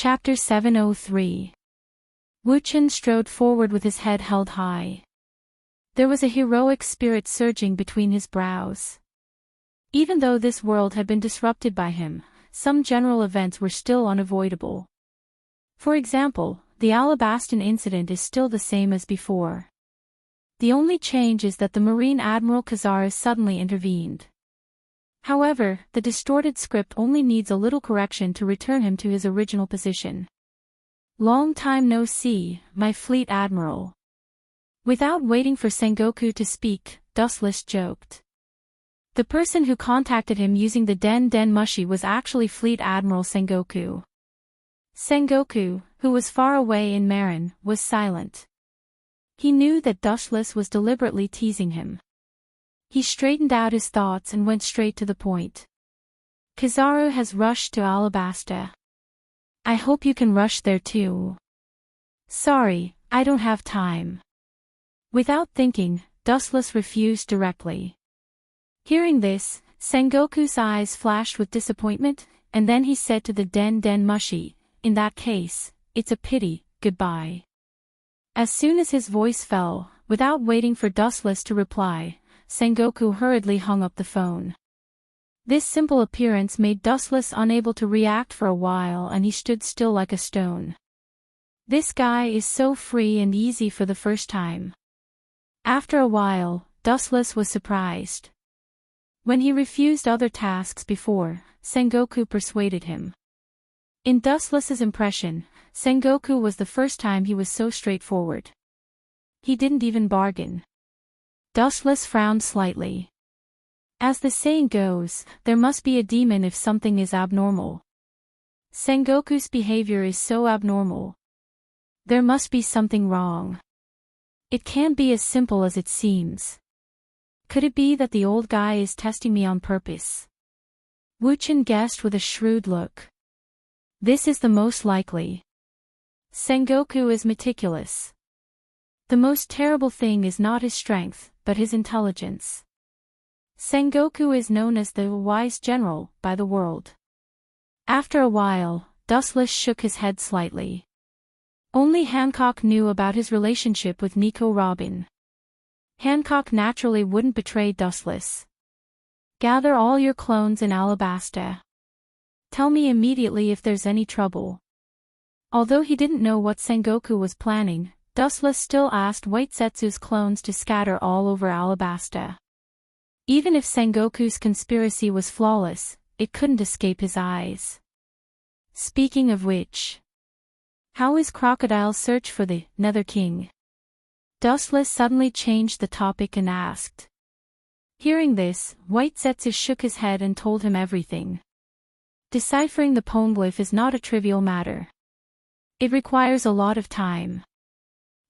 Chapter 703. Wu-Chen strode forward with his head held high. There was a heroic spirit surging between his brows. Even though this world had been disrupted by him, some general events were still unavoidable. For example, the Alabastan incident is still the same as before. The only change is that the Marine Admiral Cazares suddenly intervened. However, the distorted script only needs a little correction to return him to his original position. Long time no see, my fleet admiral. Without waiting for Sengoku to speak, Dustless joked. The person who contacted him using the Den Den Mushi was actually Fleet Admiral Sengoku. Sengoku, who was far away in Marin, was silent. He knew that Dustless was deliberately teasing him. He straightened out his thoughts and went straight to the point. Kizaru has rushed to Alabasta. I hope you can rush there too. Sorry, I don't have time. Without thinking, Dustless refused directly. Hearing this, Sengoku's eyes flashed with disappointment, and then he said to the Den Den Mushi, in that case, it's a pity, goodbye. As soon as his voice fell, without waiting for Dustless to reply, Sengoku hurriedly hung up the phone. This simple appearance made Dustless unable to react for a while, and he stood still like a stone. This guy is so free and easy for the first time. After a while, Dustless was surprised. When he refused other tasks before, Sengoku persuaded him. In Dustless's impression, Sengoku was the first time he was so straightforward. He didn't even bargain. Dustless frowned slightly. As the saying goes, there must be a demon if something is abnormal. Sengoku's behavior is so abnormal. There must be something wrong. It can't be as simple as it seems. Could it be that the old guy is testing me on purpose? Wu-Chen guessed with a shrewd look. This is the most likely. Sengoku is meticulous. The most terrible thing is not his strength, but his intelligence. Sengoku is known as the wise general by the world. After a while, Dustless shook his head slightly. Only Hancock knew about his relationship with Nico Robin. Hancock naturally wouldn't betray Dustless. Gather all your clones in Alabasta. Tell me immediately if there's any trouble. Although he didn't know what Sengoku was planning, Dustless still asked White Setsu's clones to scatter all over Alabasta. Even if Sengoku's conspiracy was flawless, it couldn't escape his eyes. Speaking of which, how is Crocodile's search for the Nether King? Dustless suddenly changed the topic and asked. Hearing this, White Setsu shook his head and told him everything. Deciphering the poneglyph is not a trivial matter. It requires a lot of time.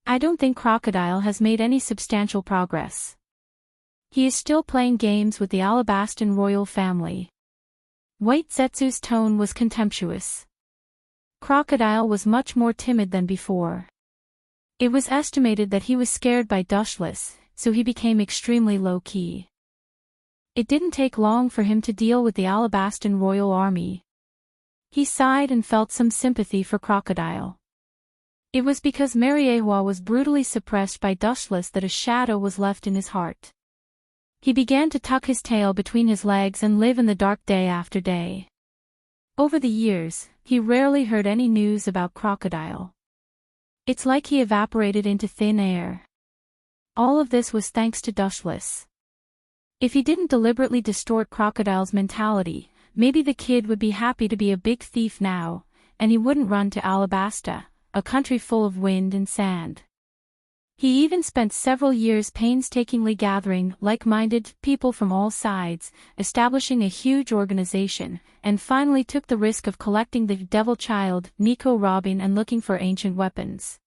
I don't think Crocodile has made any substantial progress. He is still playing games with the Alabastan royal family. White Setsu's tone was contemptuous. Crocodile was much more timid than before. It was estimated that he was scared by Dustless, so he became extremely low-key. It didn't take long for him to deal with the Alabastan royal army. He sighed and felt some sympathy for Crocodile. It was because Mariehua was brutally suppressed by Dustless that a shadow was left in his heart. He began to tuck his tail between his legs and live in the dark day after day. Over the years, he rarely heard any news about Crocodile. It's like he evaporated into thin air. All of this was thanks to Dustless. If he didn't deliberately distort Crocodile's mentality, maybe the kid would be happy to be a big thief now, and he wouldn't run to Alabasta, a country full of wind and sand. He even spent several years painstakingly gathering like-minded people from all sides, establishing a huge organization, and finally took the risk of collecting the devil child, Nico Robin, and looking for ancient weapons.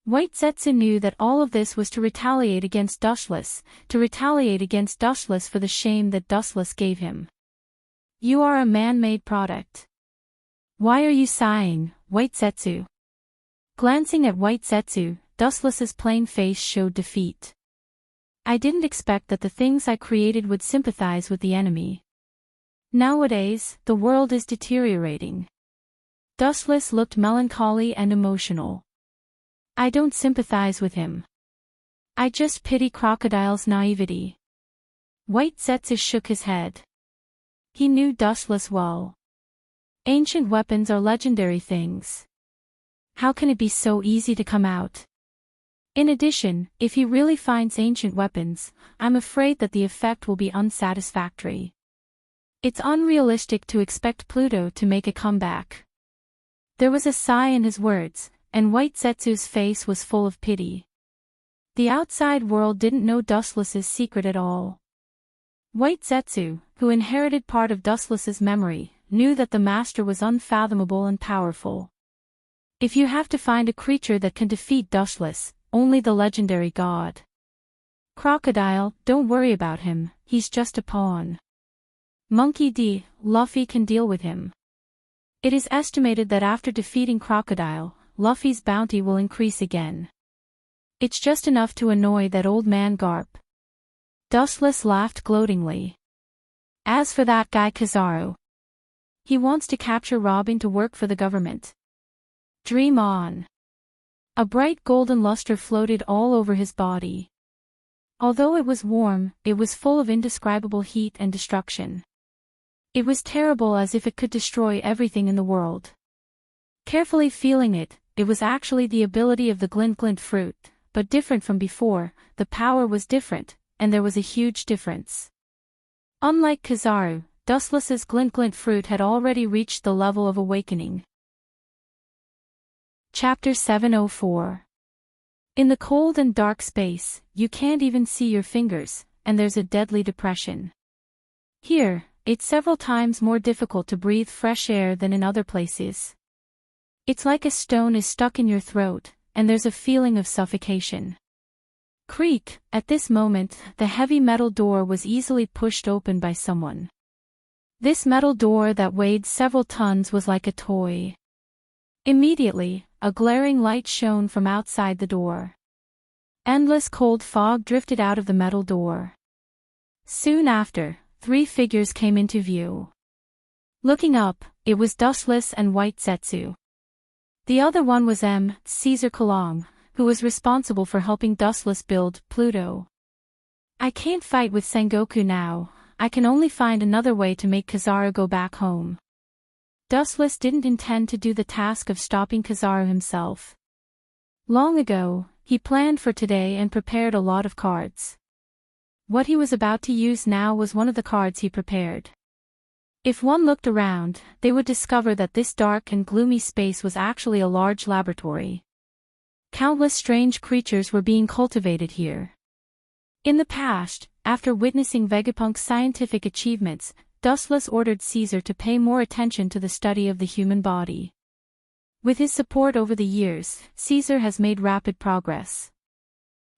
White Setsu knew that all of this was to retaliate against Dustless for the shame that Dustless gave him. You are a man-made product. Why are you sighing, White Setsu? Glancing at White Setsu, Dustless's plain face showed defeat. I didn't expect that the things I created would sympathize with the enemy. Nowadays, the world is deteriorating. Dustless looked melancholy and emotional. I don't sympathize with him. I just pity Crocodile's naivety. White Zetsu shook his head. He knew Dustless well. Ancient weapons are legendary things. How can it be so easy to come out? In addition, if he really finds ancient weapons, I'm afraid that the effect will be unsatisfactory. It's unrealistic to expect Pluto to make a comeback. There was a sigh in his words, and White Zetsu's face was full of pity. The outside world didn't know Dustless's secret at all. White Zetsu, who inherited part of Dustless's memory, knew that the master was unfathomable and powerful. If you have to find a creature that can defeat Dustless, only the legendary god. Crocodile, don't worry about him, he's just a pawn. Monkey D, Luffy can deal with him. It is estimated that after defeating Crocodile, Luffy's bounty will increase again. It's just enough to annoy that old man Garp. Dustless laughed gloatingly. As for that guy Kizaru, he wants to capture Robin to work for the government. Dream on. A bright golden luster floated all over his body. Although it was warm, it was full of indescribable heat and destruction. It was terrible, as if it could destroy everything in the world. Carefully feeling it, it was actually the ability of the glint glint fruit, but different from before. The power was different, and there was a huge difference. Unlike Kizaru, Dustless's glint glint fruit had already reached the level of awakening. Chapter 704. In the cold and dark space, you can't even see your fingers, and there's a deadly depression. Here, it's several times more difficult to breathe fresh air than in other places. It's like a stone is stuck in your throat, and there's a feeling of suffocation. Creak, at this moment, the heavy metal door was easily pushed open by someone. This metal door that weighed several tons was like a toy. Immediately, a glaring light shone from outside the door. Endless cold fog drifted out of the metal door. Soon after, 3 figures came into view. Looking up, it was Dustless and White Zetsu. The other one was Caesar Kalong, who was responsible for helping Dustless build Pluto. I can't fight with Sengoku now, I can only find another way to make Kizaru go back home. Dustless didn't intend to do the task of stopping Kizaru himself. Long ago, he planned for today and prepared a lot of cards. What he was about to use now was one of the cards he prepared. If one looked around, they would discover that this dark and gloomy space was actually a large laboratory. Countless strange creatures were being cultivated here. In the past, after witnessing Vegapunk's scientific achievements, Dustless ordered Caesar to pay more attention to the study of the human body. With his support over the years, Caesar has made rapid progress.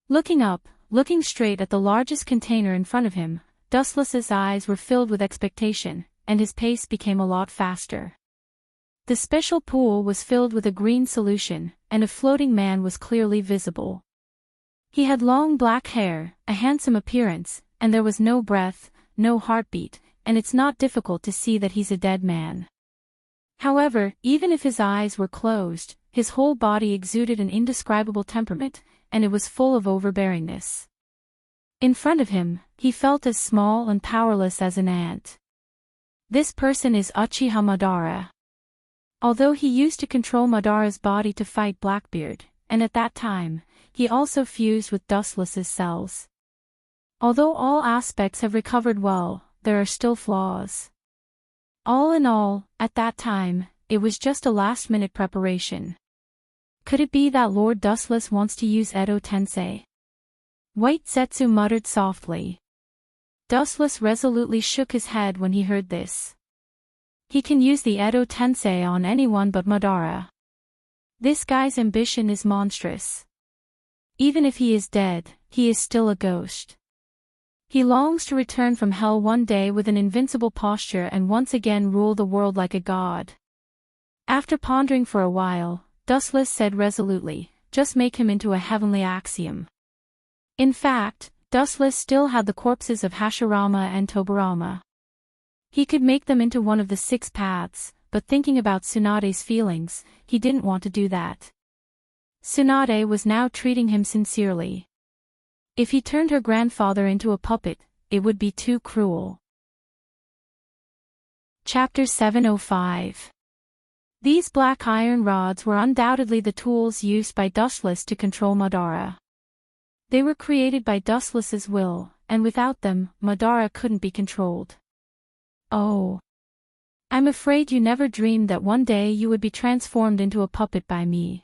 Looking up, looking straight at the largest container in front of him, Dustless's eyes were filled with expectation, and his pace became a lot faster. The special pool was filled with a green solution, and a floating man was clearly visible. He had long black hair, a handsome appearance, and there was no breath, no heartbeat, and it's not difficult to see that he's a dead man. However, even if his eyes were closed, his whole body exuded an indescribable temperament, and it was full of overbearingness. In front of him, he felt as small and powerless as an ant. This person is Uchiha Madara. Although he used to control Madara's body to fight Blackbeard, and at that time, he also fused with Dustless's cells. Although all aspects have recovered well, there are still flaws. All in all, at that time, it was just a last-minute preparation. Could it be that Lord Dustless wants to use Edo Tensei? White Zetsu muttered softly. Dustless resolutely shook his head when he heard this. He can use the Edo Tensei on anyone but Madara. This guy's ambition is monstrous. Even if he is dead, he is still a ghost. He longs to return from hell one day with an invincible posture and once again rule the world like a god. After pondering for a while, Dustless said resolutely, just make him into a heavenly axiom. In fact, Dustless still had the corpses of Hashirama and Tobirama. He could make them into one of the 6 paths, but thinking about Tsunade's feelings, he didn't want to do that. Tsunade was now treating him sincerely. If he turned her grandfather into a puppet, it would be too cruel. Chapter 705. These black iron rods were undoubtedly the tools used by Dustless to control Madara. They were created by Dustless's will, and without them, Madara couldn't be controlled. Oh. I'm afraid you never dreamed that one day you would be transformed into a puppet by me.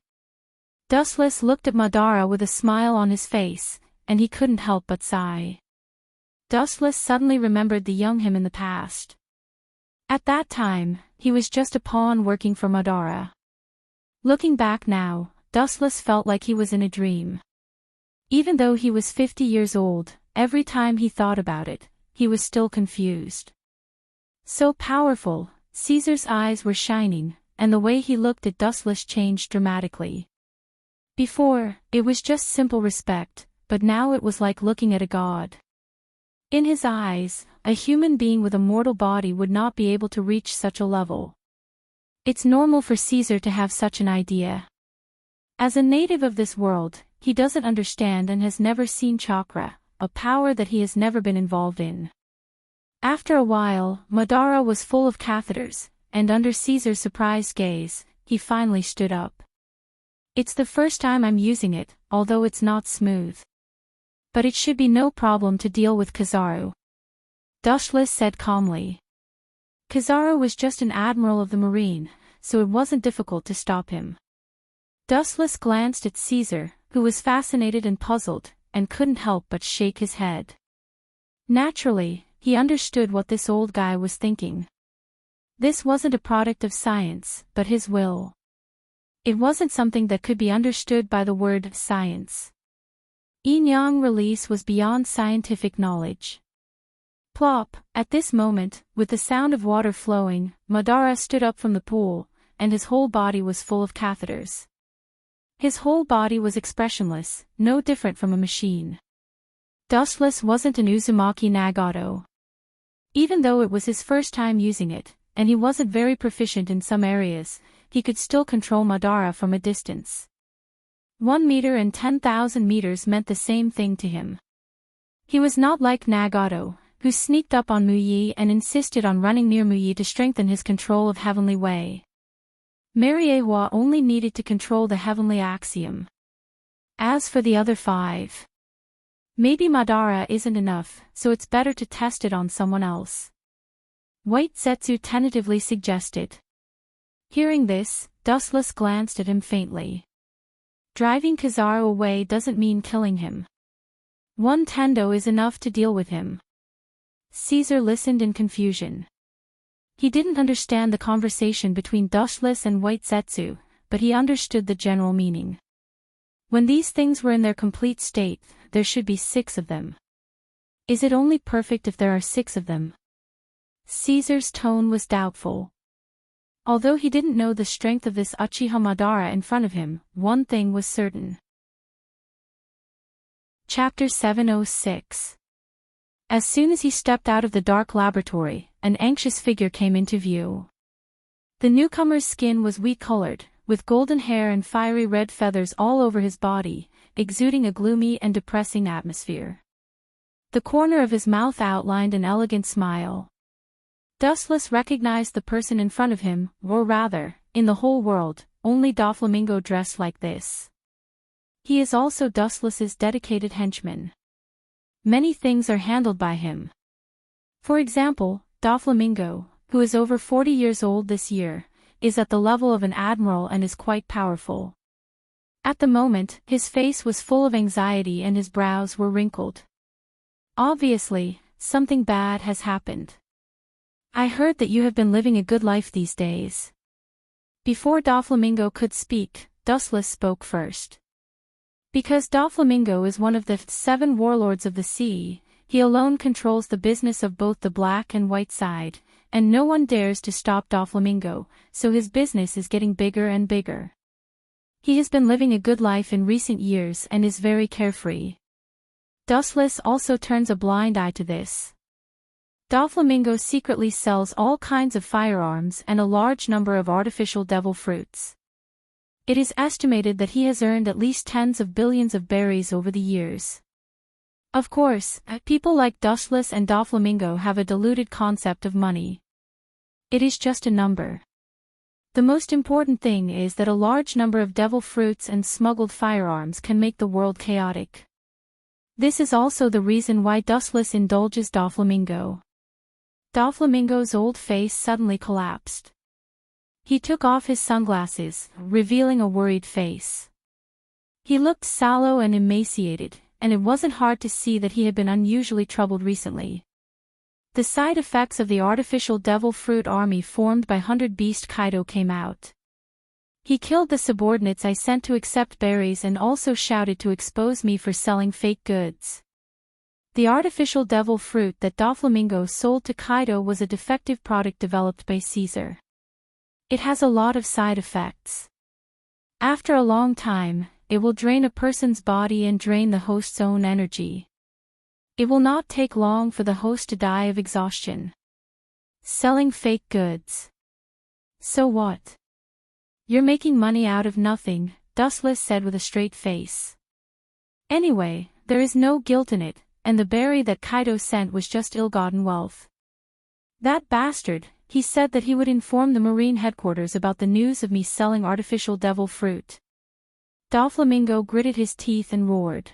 Dustless looked at Madara with a smile on his face, and he couldn't help but sigh. Dustless suddenly remembered the young him in the past. At that time, he was just a pawn working for Madara. Looking back now, Dustless felt like he was in a dream. Even though he was 50 years old, every time he thought about it, he was still confused. So powerful, Caesar's eyes were shining, and the way he looked at Dustless changed dramatically. Before, it was just simple respect, but now it was like looking at a god. In his eyes, a human being with a mortal body would not be able to reach such a level. It's normal for Caesar to have such an idea. As a native of this world, he doesn't understand and has never seen chakra, a power that he has never been involved in. After a while, Madara was full of catheters, and under Caesar's surprised gaze, he finally stood up. It's the first time I'm using it, although it's not smooth. But it should be no problem to deal with Kizaru. Dustless said calmly. Kizaru was just an admiral of the marine, so it wasn't difficult to stop him. Dustless glanced at Caesar, who was fascinated and puzzled, and couldn't help but shake his head. Naturally, he understood what this old guy was thinking. This wasn't a product of science, but his will. It wasn't something that could be understood by the word science. Yin-yang release was beyond scientific knowledge. Plop, at this moment, with the sound of water flowing, Madara stood up from the pool, and his whole body was full of catheters. His whole body was expressionless, no different from a machine. Dustless wasn't an Uzumaki Nagato. Even though it was his first time using it, and he wasn't very proficient in some areas, he could still control Madara from a distance. 1 meter and 10,000 meters meant the same thing to him. He was not like Nagato, who sneaked up on Muyi and insisted on running near Muyi to strengthen his control of Heavenly Way. Mariewa only needed to control the Heavenly Axiom. As for the other 5, maybe Madara isn't enough, so it's better to test it on someone else. White Zetsu tentatively suggested. Hearing this, Dustless glanced at him faintly. Driving Kizaru away doesn't mean killing him. 1 tendo is enough to deal with him. Caesar listened in confusion. He didn't understand the conversation between Dustless and White Zetsu, but he understood the general meaning. When these things were in their complete state, there should be 6 of them. Is it only perfect if there are 6 of them? Caesar's tone was doubtful. Although he didn't know the strength of this Uchiha Madara in front of him, one thing was certain. Chapter 706. As soon as he stepped out of the dark laboratory, an anxious figure came into view. The newcomer's skin was wheat-colored, with golden hair and fiery red feathers all over his body, exuding a gloomy and depressing atmosphere. The corner of his mouth outlined an elegant smile. Dustless recognized the person in front of him, or rather, in the whole world, only Doflamingo dressed like this. He is also Dustless's dedicated henchman. Many things are handled by him. For example, Doflamingo, who is over 40 years old this year, is at the level of an admiral and is quite powerful. At the moment, his face was full of anxiety and his brows were wrinkled. Obviously, something bad has happened. I heard that you have been living a good life these days. Before Doflamingo could speak, Dustless spoke first. Because Doflamingo is one of the 7 warlords of the sea, he alone controls the business of both the black and white side, and no one dares to stop Doflamingo, so his business is getting bigger and bigger. He has been living a good life in recent years and is very carefree. Dustless also turns a blind eye to this. Doflamingo secretly sells all kinds of firearms and a large number of artificial devil fruits. It is estimated that he has earned at least tens of billions of berries over the years. Of course, people like Dustless and Doflamingo have a diluted concept of money. It is just a number. The most important thing is that a large number of devil fruits and smuggled firearms can make the world chaotic. This is also the reason why Dustless indulges Doflamingo. Doflamingo's old face suddenly collapsed. He took off his sunglasses, revealing a worried face. He looked sallow and emaciated, and it wasn't hard to see that he had been unusually troubled recently. The side effects of the artificial devil fruit army formed by 100 Beast Kaido came out. He killed the subordinates I sent to accept berries and also shouted to expose me for selling fake goods. The artificial devil fruit that Doflamingo sold to Kaido was a defective product developed by Caesar. It has a lot of side effects. After a long time, it will drain a person's body and drain the host's own energy. It will not take long for the host to die of exhaustion. Selling fake goods. So what? You're making money out of nothing, Dustless said with a straight face. Anyway, there is no guilt in it, and the berry that Kaido sent was just ill-gotten wealth. That bastard, he said that he would inform the Marine headquarters about the news of me selling artificial devil fruit. Doflamingo gritted his teeth and roared.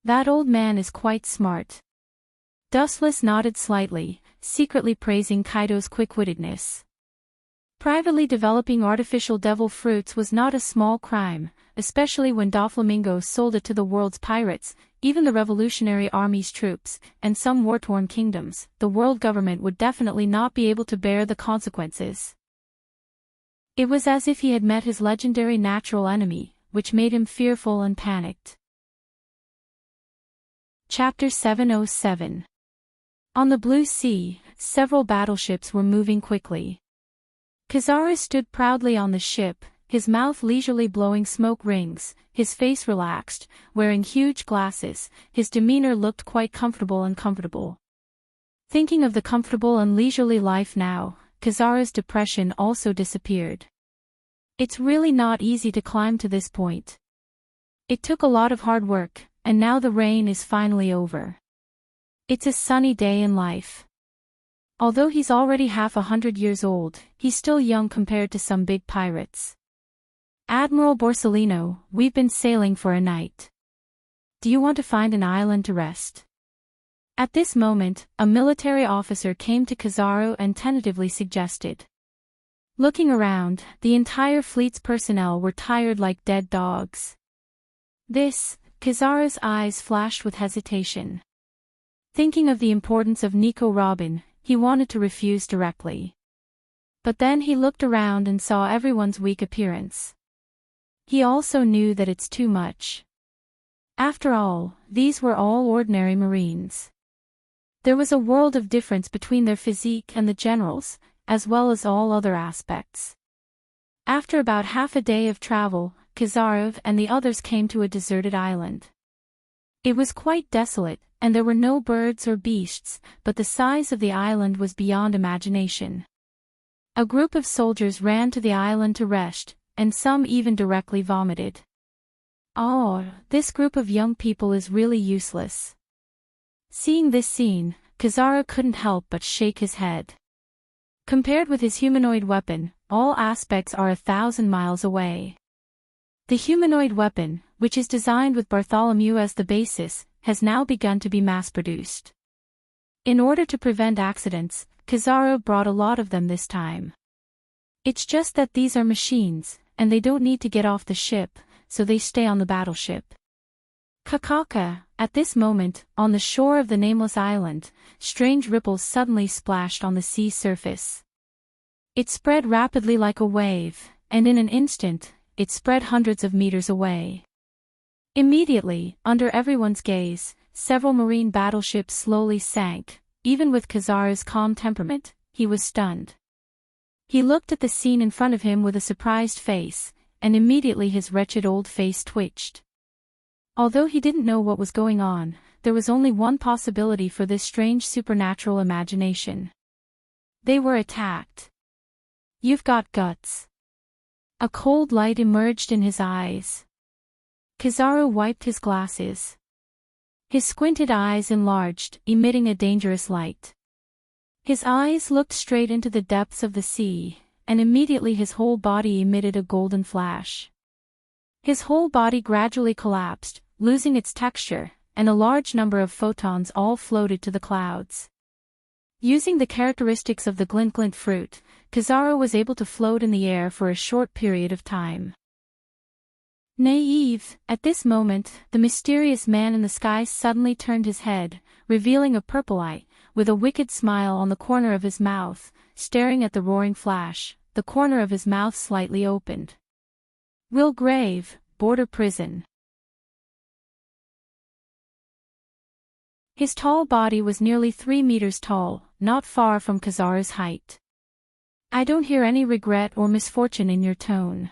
That old man is quite smart. Dustless nodded slightly, secretly praising Kaido's quick-wittedness. Privately developing artificial devil fruits was not a small crime, especially when Doflamingo sold it to the world's pirates, even the Revolutionary Army's troops, and some war-torn kingdoms. The world government would definitely not be able to bear the consequences. It was as if he had met his legendary natural enemy, which made him fearful and panicked. Chapter 707. On the blue sea, several battleships were moving quickly. Kizaru stood proudly on the ship, his mouth leisurely blowing smoke rings, his face relaxed, wearing huge glasses. His demeanor looked quite comfortable and comfortable. Thinking of the comfortable and leisurely life now, Kizaru's depression also disappeared. It's really not easy to climb to this point. It took a lot of hard work, and now the rain is finally over. It's a sunny day in life. Although he's already half 100 years old, he's still young compared to some big pirates. Admiral Borsellino, we've been sailing for a night. Do you want to find an island to rest? At this moment, a military officer came to Kizaru and tentatively suggested. Looking around, the entire fleet's personnel were tired like dead dogs. Kizaru's eyes flashed with hesitation. Thinking of the importance of Nico Robin, he wanted to refuse directly. But then he looked around and saw everyone's weak appearance. He also knew that it's too much. After all, these were all ordinary Marines. There was a world of difference between their physique and the generals, as well as all other aspects. After about half a day of travel, Kizaru and the others came to a deserted island. It was quite desolate, and there were no birds or beasts, but the size of the island was beyond imagination. A group of soldiers ran to the island to rest, and some even directly vomited. Oh, this group of young people is really useless. Seeing this scene, Kizaru couldn't help but shake his head. Compared with his humanoid weapon, all aspects are 1,000 miles away. The humanoid weapon, which is designed with Bartholomew as the basis, has now begun to be mass-produced. In order to prevent accidents, Kizaru brought a lot of them this time. It's just that these are machines, and they don't need to get off the ship, so they stay on the battleship. Kakaka, at this moment, on the shore of the nameless island, strange ripples suddenly splashed on the sea surface. It spread rapidly like a wave, and in an instant, it spread hundreds of meters away. Immediately, under everyone's gaze, several marine battleships slowly sank. Even with Kizaru's calm temperament, he was stunned. He looked at the scene in front of him with a surprised face, and immediately his wretched old face twitched. Although he didn't know what was going on, there was only one possibility for this strange supernatural imagination. They were attacked. "You've got guts." A cold light emerged in his eyes. Kizaru wiped his glasses. His squinted eyes enlarged, emitting a dangerous light. His eyes looked straight into the depths of the sea, and immediately his whole body emitted a golden flash. His whole body gradually collapsed, losing its texture, and a large number of photons all floated to the clouds. Using the characteristics of the glint-glint fruit, Kizaru was able to float in the air for a short period of time. Naive, at this moment, the mysterious man in the sky suddenly turned his head, revealing a purple eye, with a wicked smile on the corner of his mouth, staring at the roaring flash, the corner of his mouth slightly opened. "Will Grave, Border Prison." His tall body was nearly 3 meters tall, not far from Kizaru's height. "I don't hear any regret or misfortune in your tone.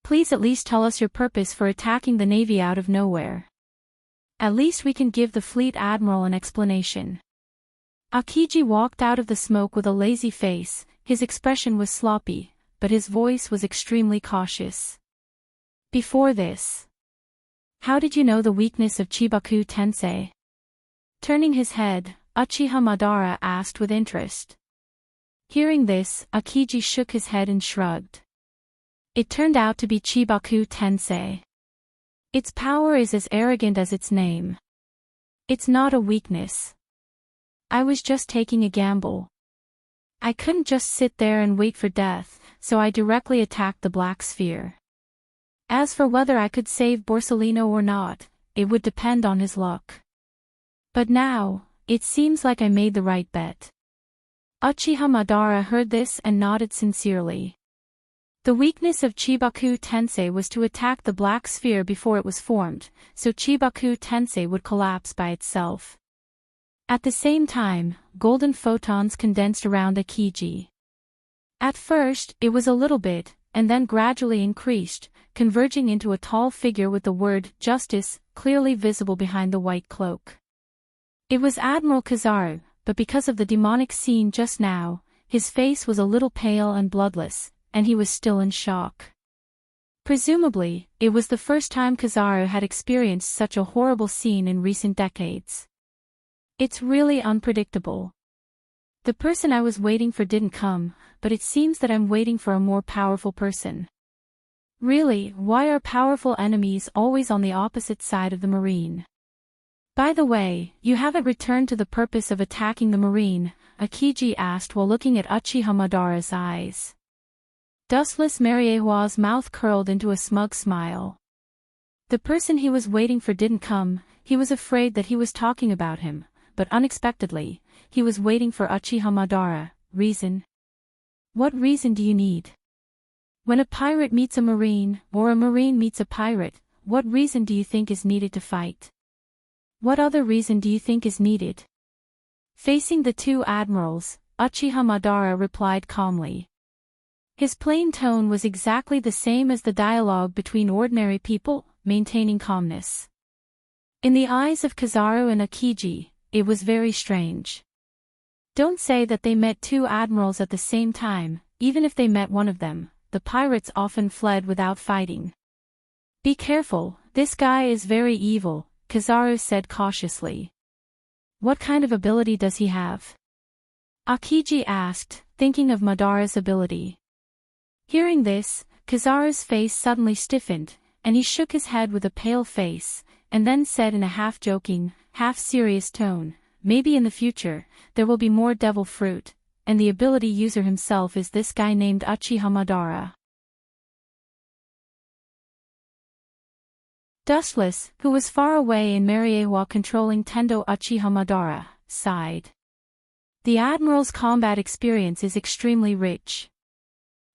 Please at least tell us your purpose for attacking the Navy out of nowhere. At least we can give the Fleet Admiral an explanation." Akiji walked out of the smoke with a lazy face. His expression was sloppy, but his voice was extremely cautious. "Before this, how did you know the weakness of Chibaku Tensei?" Turning his head, Uchiha Madara asked with interest. Hearing this, Akiji shook his head and shrugged. "It turned out to be Chibaku Tensei. Its power is as arrogant as its name. It's not a weakness. I was just taking a gamble. I couldn't just sit there and wait for death, so I directly attacked the Black Sphere. As for whether I could save Borsellino or not, it would depend on his luck. But now, it seems like I made the right bet." Uchiha Madara heard this and nodded sincerely. The weakness of Chibaku Tensei was to attack the Black Sphere before it was formed, so Chibaku Tensei would collapse by itself. At the same time, golden photons condensed around Akiji. At first, it was a little bit, and then gradually increased, converging into a tall figure with the word "Justice" clearly visible behind the white cloak. It was Admiral Kizaru, but because of the demonic scene just now, his face was a little pale and bloodless, and he was still in shock. Presumably, it was the first time Kizaru had experienced such a horrible scene in recent decades. "It's really unpredictable. The person I was waiting for didn't come, but it seems that I'm waiting for a more powerful person. Really, why are powerful enemies always on the opposite side of the Marine? By the way, you haven't returned to the purpose of attacking the Marine," Akiji asked while looking at Uchiha Madara's eyes. Dustless Mariehua's mouth curled into a smug smile. The person he was waiting for didn't come. He was afraid that he was talking about him, but unexpectedly, he was waiting for Uchiha Madara. "Reason? What reason do you need? When a pirate meets a Marine, or a Marine meets a pirate, what reason do you think is needed to fight? What other reason do you think is needed?" Facing the two admirals, Uchiha Madara replied calmly. His plain tone was exactly the same as the dialogue between ordinary people, maintaining calmness. In the eyes of Kizaru and Akiji, it was very strange. Don't say that they met two admirals at the same time. Even if they met one of them, the pirates often fled without fighting. "Be careful, this guy is very evil," Kizaru said cautiously. "What kind of ability does he have?" Akiji asked, thinking of Madara's ability. Hearing this, Kizaru's face suddenly stiffened, and he shook his head with a pale face, and then said in a half-joking, half-serious tone, "Maybe in the future, there will be more devil fruit, and the ability user himself is this guy named Uchiha Madara." Dustless, who was far away in Mariehua controlling Tendo Uchiha Madara, sighed. The Admiral's combat experience is extremely rich.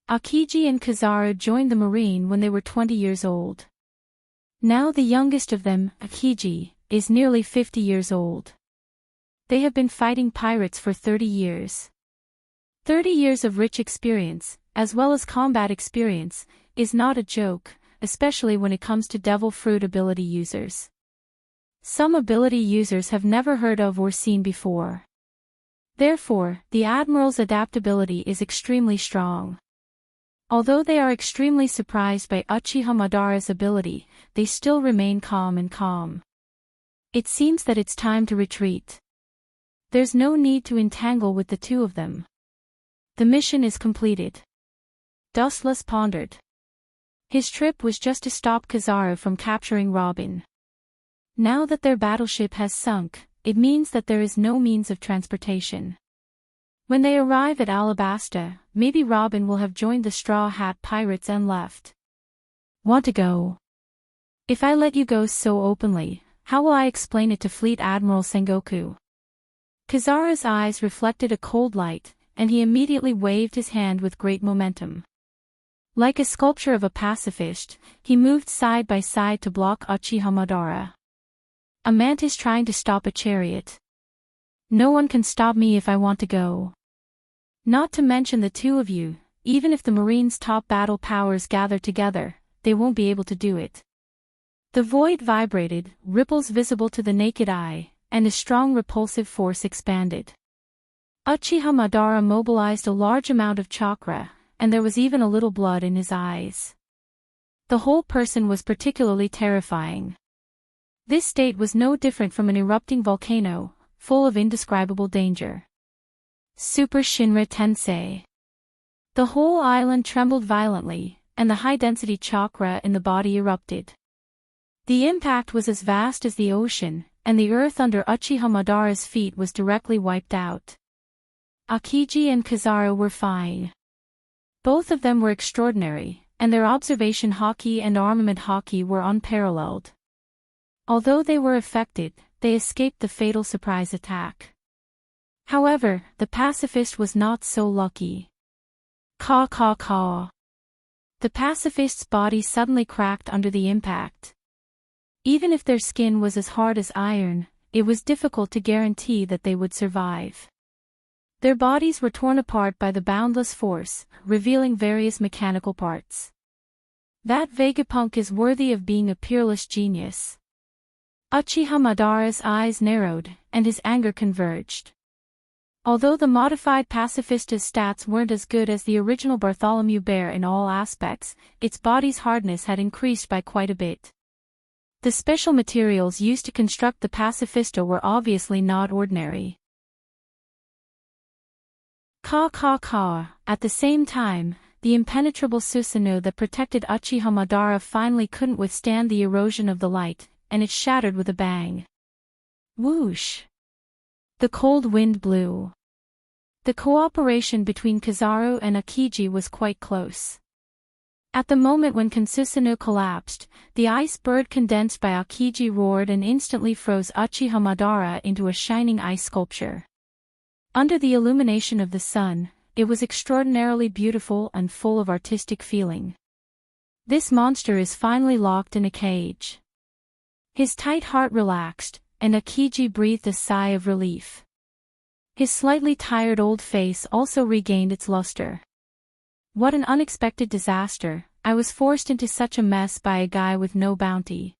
Akiji and Kizaru joined the Marine when they were 20 years old. Now the youngest of them, Akiji, is nearly 50 years old. They have been fighting pirates for 30 years. 30 years of rich experience, as well as combat experience, is not a joke, especially when it comes to devil fruit ability users. some ability users have never heard of or seen before. Therefore, the Admiral's adaptability is extremely strong. Although they are extremely surprised by Uchiha Madara's ability, they still remain calm. It seems that it's time to retreat. There's no need to entangle with the two of them. The mission is completed. Dustless pondered. His trip was just to stop Kizaru from capturing Robin. Now that their battleship has sunk, it means that there is no means of transportation. When they arrive at Alabasta, maybe Robin will have joined the Straw Hat Pirates and left. Want to go? If I let you go so openly, how will I explain it to Fleet Admiral Sengoku? Kizaru's eyes reflected a cold light, and he immediately waved his hand with great momentum. Like a sculpture of a pacifist, he moved side by side to block Uchiha Madara. A mantis trying to stop a chariot. No one can stop me if I want to go. Not to mention the two of you, even if the Marine's top battle powers gather together, they won't be able to do it. The void vibrated, ripples visible to the naked eye, and a strong repulsive force expanded. Uchiha Madara mobilized a large amount of chakra, and there was even a little blood in his eyes. The whole person was particularly terrifying. This state was no different from an erupting volcano, full of indescribable danger. Super Shinra Tensei. The whole island trembled violently, and the high-density chakra in the body erupted. The impact was as vast as the ocean, and the earth under Uchiha Madara's feet was directly wiped out. Akiji and Kizaru were fine. Both of them were extraordinary, and their observation haki and armament haki were unparalleled. Although they were affected, they escaped the fatal surprise attack. However, the pacifist was not so lucky. Caw caw caw. The pacifist's body suddenly cracked under the impact. Even if their skin was as hard as iron, it was difficult to guarantee that they would survive. Their bodies were torn apart by the boundless force, revealing various mechanical parts. That Vegapunk is worthy of being a peerless genius. Uchiha Madara's eyes narrowed, and his anger converged. Although the modified pacifista's stats weren't as good as the original Bartholomew Bear in all aspects, its body's hardness had increased by quite a bit. The special materials used to construct the pacifista were obviously not ordinary. Caw caw caw. At the same time, the impenetrable Susanoo that protected Uchiha Madara finally couldn't withstand the erosion of the light, and it shattered with a bang. Whoosh! The cold wind blew. The cooperation between Kizaru and Akiji was quite close. At the moment when Susanoo collapsed, the ice bird condensed by Akiji roared and instantly froze Uchiha Madara into a shining ice sculpture. Under the illumination of the sun, it was extraordinarily beautiful and full of artistic feeling. This monster is finally locked in a cage. His tight heart relaxed, and Akiji breathed a sigh of relief. His slightly tired old face also regained its luster. What an unexpected disaster, I was forced into such a mess by a guy with no bounty.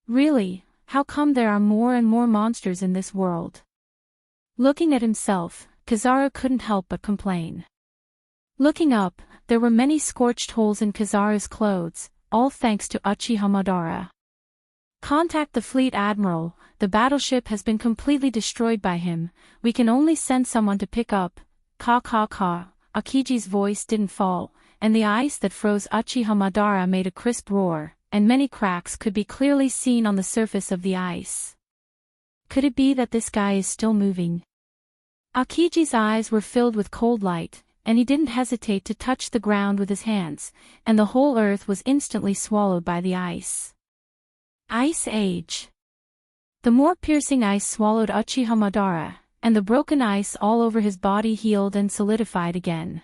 Really, how come there are more and more monsters in this world? Looking at himself, Kizaru couldn't help but complain. Looking up, there were many scorched holes in Kizaru's clothes, all thanks to Uchiha Madara. Contact the fleet admiral, the battleship has been completely destroyed by him, we can only send someone to pick up. Caw caw caw. Akiji's voice didn't fall, and the ice that froze Uchiha Madara made a crisp roar, and many cracks could be clearly seen on the surface of the ice. Could it be that this guy is still moving? Akiji's eyes were filled with cold light, and he didn't hesitate to touch the ground with his hands, and the whole earth was instantly swallowed by the ice. Ice Age. The more piercing ice swallowed Uchiha Madara, and the broken ice all over his body healed and solidified again.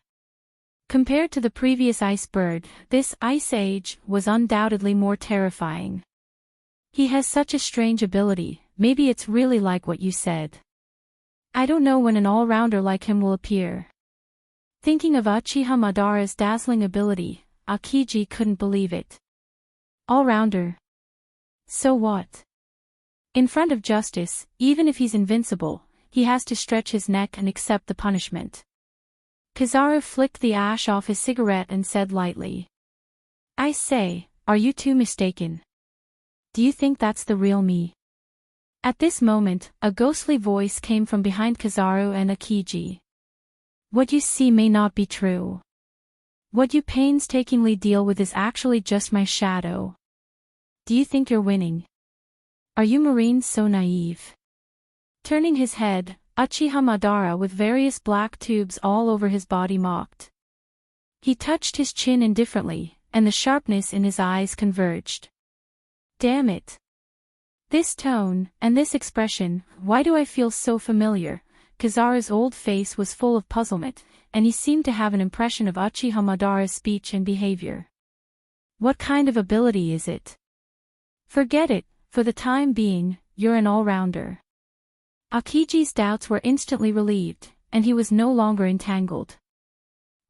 Compared to the previous ice bird, this Ice Age was undoubtedly more terrifying. He has such a strange ability, maybe it's really like what you said. I don't know when an all-rounder like him will appear. Thinking of Uchiha Madara's dazzling ability, Akiji couldn't believe it. All-rounder. So what? In front of justice, even if he's invincible, he has to stretch his neck and accept the punishment. Kizaru flicked the ash off his cigarette and said lightly. I say, are you two mistaken? Do you think that's the real me? At this moment, a ghostly voice came from behind Kizaru and Akiji. What you see may not be true. What you painstakingly deal with is actually just my shadow. Do you think you're winning? Are you Marines so naive? Turning his head, Uchiha Madara with various black tubes all over his body mocked. He touched his chin indifferently, and the sharpness in his eyes converged. Damn it. This tone, and this expression, why do I feel so familiar? Kizaru's old face was full of puzzlement, and he seemed to have an impression of Uchiha Madara's speech and behavior. What kind of ability is it? Forget it, for the time being, you're an all-rounder. Akiji's doubts were instantly relieved, and he was no longer entangled.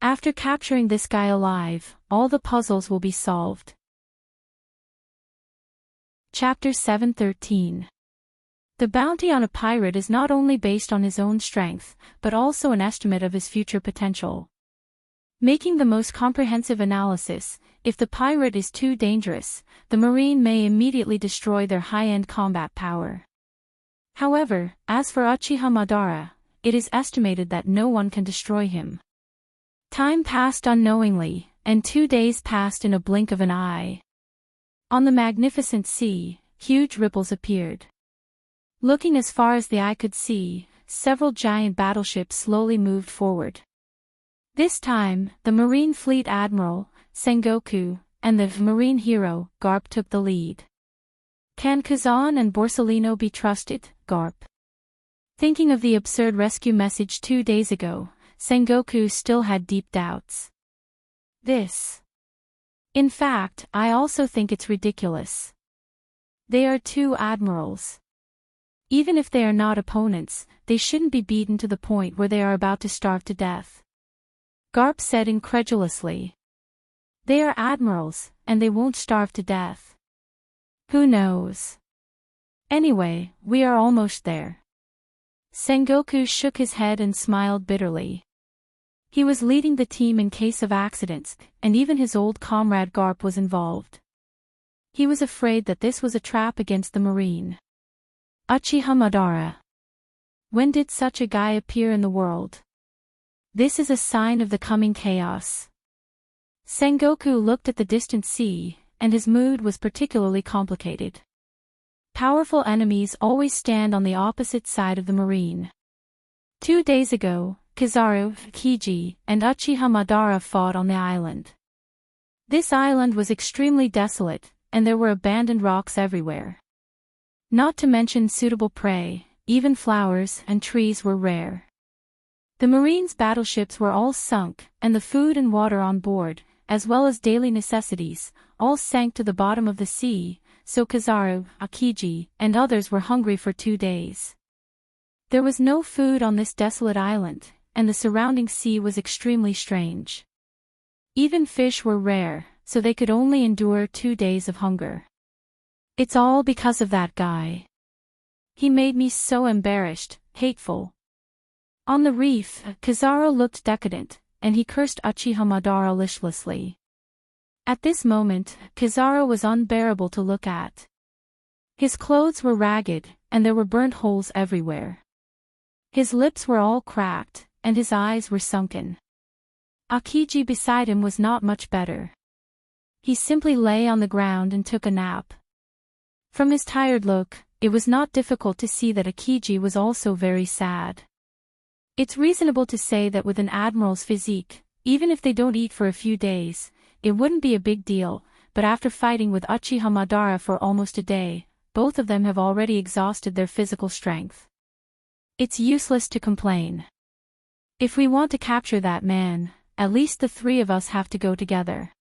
After capturing this guy alive, all the puzzles will be solved. Chapter 713. The bounty on a pirate is not only based on his own strength, but also an estimate of his future potential. Making the most comprehensive analysis, if the pirate is too dangerous, the Marine may immediately destroy their high-end combat power. However, as for Uchiha Madara, it is estimated that no one can destroy him. Time passed unknowingly, and 2 days passed in a blink of an eye. On the magnificent sea, huge ripples appeared. Looking as far as the eye could see, several giant battleships slowly moved forward. This time, the Marine Fleet Admiral, Sengoku, and the Marine hero, Garp took the lead. Can Kazan and Borsellino be trusted, Garp? Thinking of the absurd rescue message 2 days ago, Sengoku still had deep doubts. In fact, I also think it's ridiculous. They are 2 admirals. Even if they are not opponents, they shouldn't be beaten to the point where they are about to starve to death. Garp said incredulously. They are admirals, and they won't starve to death. Who knows? Anyway, we are almost there. Sengoku shook his head and smiled bitterly. He was leading the team in case of accidents, and even his old comrade Garp was involved. He was afraid that this was a trap against the Marine. Uchiha Madara. When did such a guy appear in the world? This is a sign of the coming chaos. Sengoku looked at the distant sea, and his mood was particularly complicated. Powerful enemies always stand on the opposite side of the Marine. 2 days ago, Kizaru, Kiji, and Uchiha Madara fought on the island. This island was extremely desolate, and there were abandoned rocks everywhere. Not to mention suitable prey, even flowers and trees were rare. The Marines' battleships were all sunk, and the food and water on board, as well as daily necessities, all sank to the bottom of the sea, so Kizaru, Akiji, and others were hungry for 2 days. There was no food on this desolate island, and the surrounding sea was extremely strange. Even fish were rare, so they could only endure 2 days of hunger. It's all because of that guy. He made me so embarrassed, hateful. On the reef, Kizaru looked decadent, and he cursed Uchiha Madara listlessly. At this moment, Kizaru was unbearable to look at. His clothes were ragged, and there were burnt holes everywhere. His lips were all cracked, and his eyes were sunken. Akiji beside him was not much better. He simply lay on the ground and took a nap. From his tired look, it was not difficult to see that Akiji was also very sad. It's reasonable to say that with an admiral's physique, even if they don't eat for a few days, it wouldn't be a big deal, but after fighting with Uchiha Madara for almost a day, both of them have already exhausted their physical strength. It's useless to complain. If we want to capture that man, at least the 3 of us have to go together.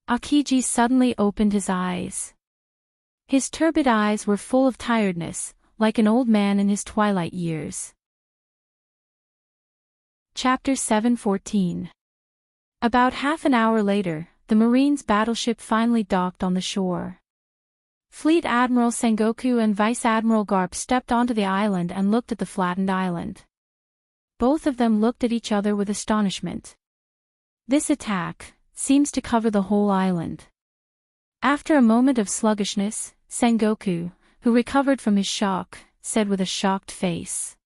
Akiji suddenly opened his eyes. His turbid eyes were full of tiredness, like an old man in his twilight years. Chapter 714. About half an hour later, the Marine's battleship finally docked on the shore. Fleet Admiral Sengoku and Vice Admiral Garp stepped onto the island and looked at the flattened island. Both of them looked at each other with astonishment. This attack seems to cover the whole island. After a moment of sluggishness, Sengoku, who recovered from his shock, said with a shocked face.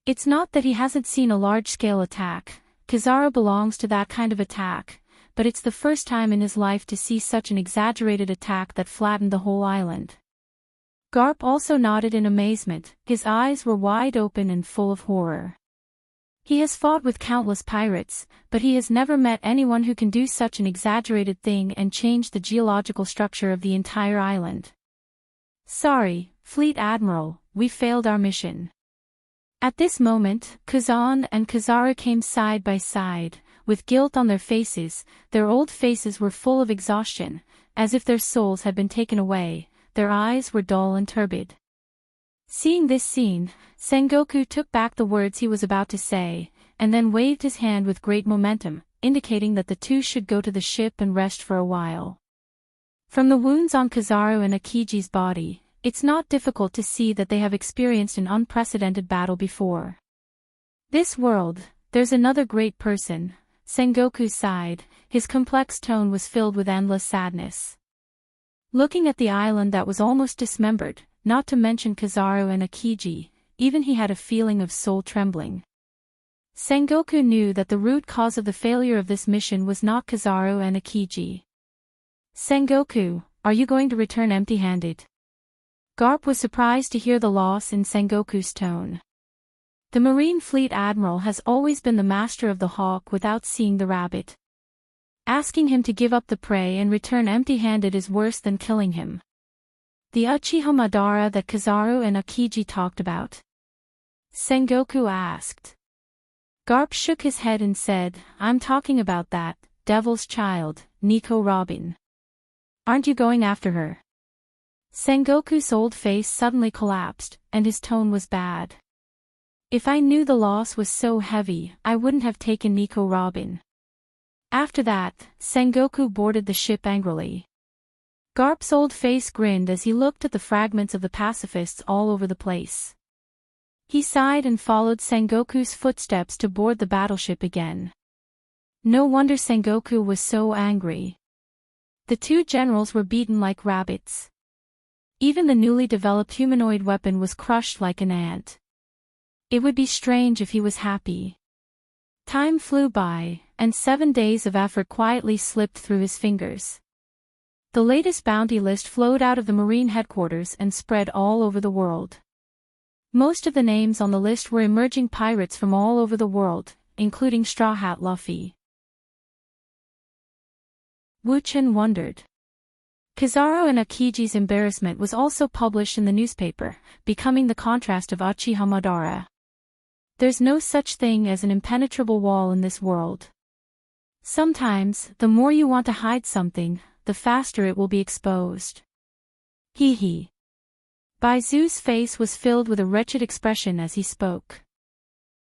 It's not that he hasn't seen a large-scale attack. Kizaru belongs to that kind of attack, but it's the first time in his life to see such an exaggerated attack that flattened the whole island. Garp also nodded in amazement, his eyes were wide open and full of horror. He has fought with countless pirates, but he has never met anyone who can do such an exaggerated thing and change the geological structure of the entire island. Sorry, Fleet Admiral, we failed our mission. At this moment, Kazan and Kizaru came side by side, with guilt on their faces. Their old faces were full of exhaustion, as if their souls had been taken away. Their eyes were dull and turbid. Seeing this scene, Sengoku took back the words he was about to say, and then waved his hand with great momentum, indicating that the two should go to the ship and rest for a while. From the wounds on Kizaru and Akiji's body, it's not difficult to see that they have experienced an unprecedented battle before. This world, there's another great person. Sengoku sighed, his complex tone was filled with endless sadness. Looking at the island that was almost dismembered, not to mention Kizaru and Akiji, even he had a feeling of soul trembling. Sengoku knew that the root cause of the failure of this mission was not Kizaru and Akiji. Sengoku, are you going to return empty-handed? Garp was surprised to hear the loss in Sengoku's tone. The Marine Fleet Admiral has always been the master of the hawk without seeing the rabbit. Asking him to give up the prey and return empty-handed is worse than killing him. The Uchiha Madara that Kizaru and Akiji talked about? Sengoku asked. Garp shook his head and said, I'm talking about that, devil's child, Nico Robin. Aren't you going after her? Sengoku's old face suddenly collapsed, and his tone was bad. If I knew the loss was so heavy, I wouldn't have taken Nico Robin. After that, Sengoku boarded the ship angrily. Garp's old face grinned as he looked at the fragments of the pacifists all over the place. He sighed and followed Sengoku's footsteps to board the battleship again. No wonder Sengoku was so angry. The two generals were beaten like rabbits. Even the newly developed humanoid weapon was crushed like an ant. It would be strange if he was happy. Time flew by, and 7 days of effort quietly slipped through his fingers. The latest bounty list flowed out of the Marine headquarters and spread all over the world. Most of the names on the list were emerging pirates from all over the world, including Straw Hat Luffy. Wu Chen wondered. Kizaru and Akiji's embarrassment was also published in the newspaper, becoming the contrast of Uchiha Madara. There's no such thing as an impenetrable wall in this world. Sometimes, the more you want to hide something, the faster it will be exposed. Hee hee. Baizu's face was filled with a wretched expression as he spoke.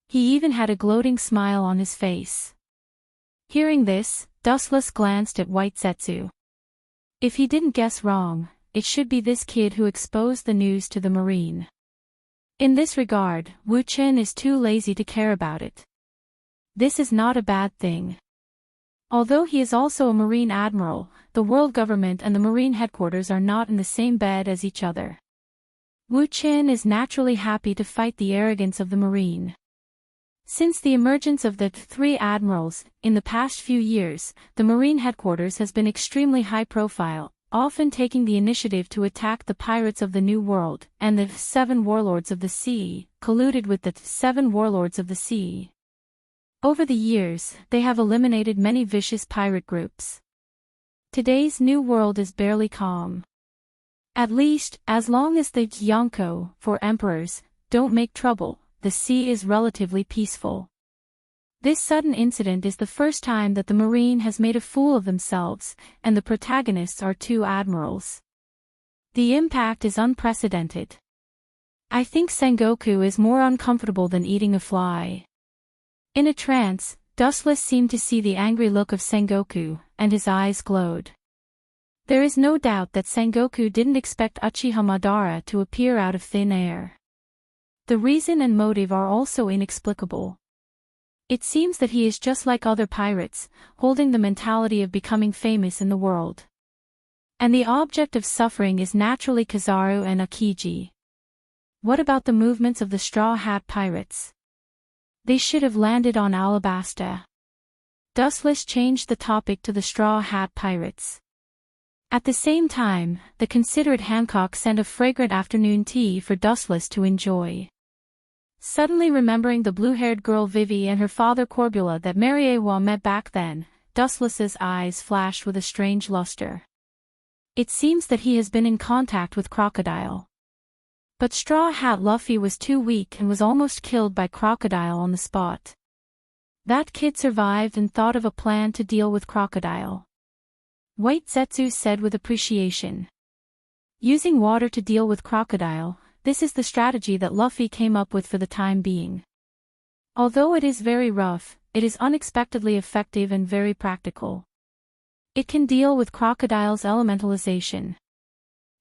He even had a gloating smile on his face. Hearing this, Dustless glanced at White Zetsu. If he didn't guess wrong, it should be this kid who exposed the news to the Marine. In this regard, Wu Chen is too lazy to care about it. This is not a bad thing. Although he is also a Marine admiral, the world government and the Marine headquarters are not in the same bed as each other. Wu Chen is naturally happy to fight the arrogance of the Marine. Since the emergence of the three admirals, in the past few years, the Marine headquarters has been extremely high profile, often taking the initiative to attack the pirates of the New World, and the 7 warlords of the sea, colluded with the 7 warlords of the sea. Over the years, they have eliminated many vicious pirate groups. Today's New World is barely calm. At least, as long as the Yonko, for emperors, don't make trouble, the sea is relatively peaceful. This sudden incident is the first time that the Marine has made a fool of themselves, and the protagonists are 2 admirals. The impact is unprecedented. I think Sengoku is more uncomfortable than eating a fly. In a trance, Dustless seemed to see the angry look of Sengoku, and his eyes glowed. There is no doubt that Sengoku didn't expect Uchiha Madara to appear out of thin air. The reason and motive are also inexplicable. It seems that he is just like other pirates, holding the mentality of becoming famous in the world. And the object of suffering is naturally Kizaru and Akiji. What about the movements of the Straw Hat Pirates? They should have landed on Alabasta. Dustless changed the topic to the Straw Hat Pirates. At the same time, the considerate Hancock sent a fragrant afternoon tea for Dustless to enjoy. Suddenly remembering the blue-haired girl Vivi and her father Corbula that Mariewa met back then, Dustless's eyes flashed with a strange luster. It seems that he has been in contact with Crocodile. But Straw Hat Luffy was too weak and was almost killed by Crocodile on the spot. That kid survived and thought of a plan to deal with Crocodile. White Zetsu said with appreciation. Using water to deal with Crocodile, this is the strategy that Luffy came up with for the time being. Although it is very rough, it is unexpectedly effective and very practical. It can deal with Crocodile's elementalization.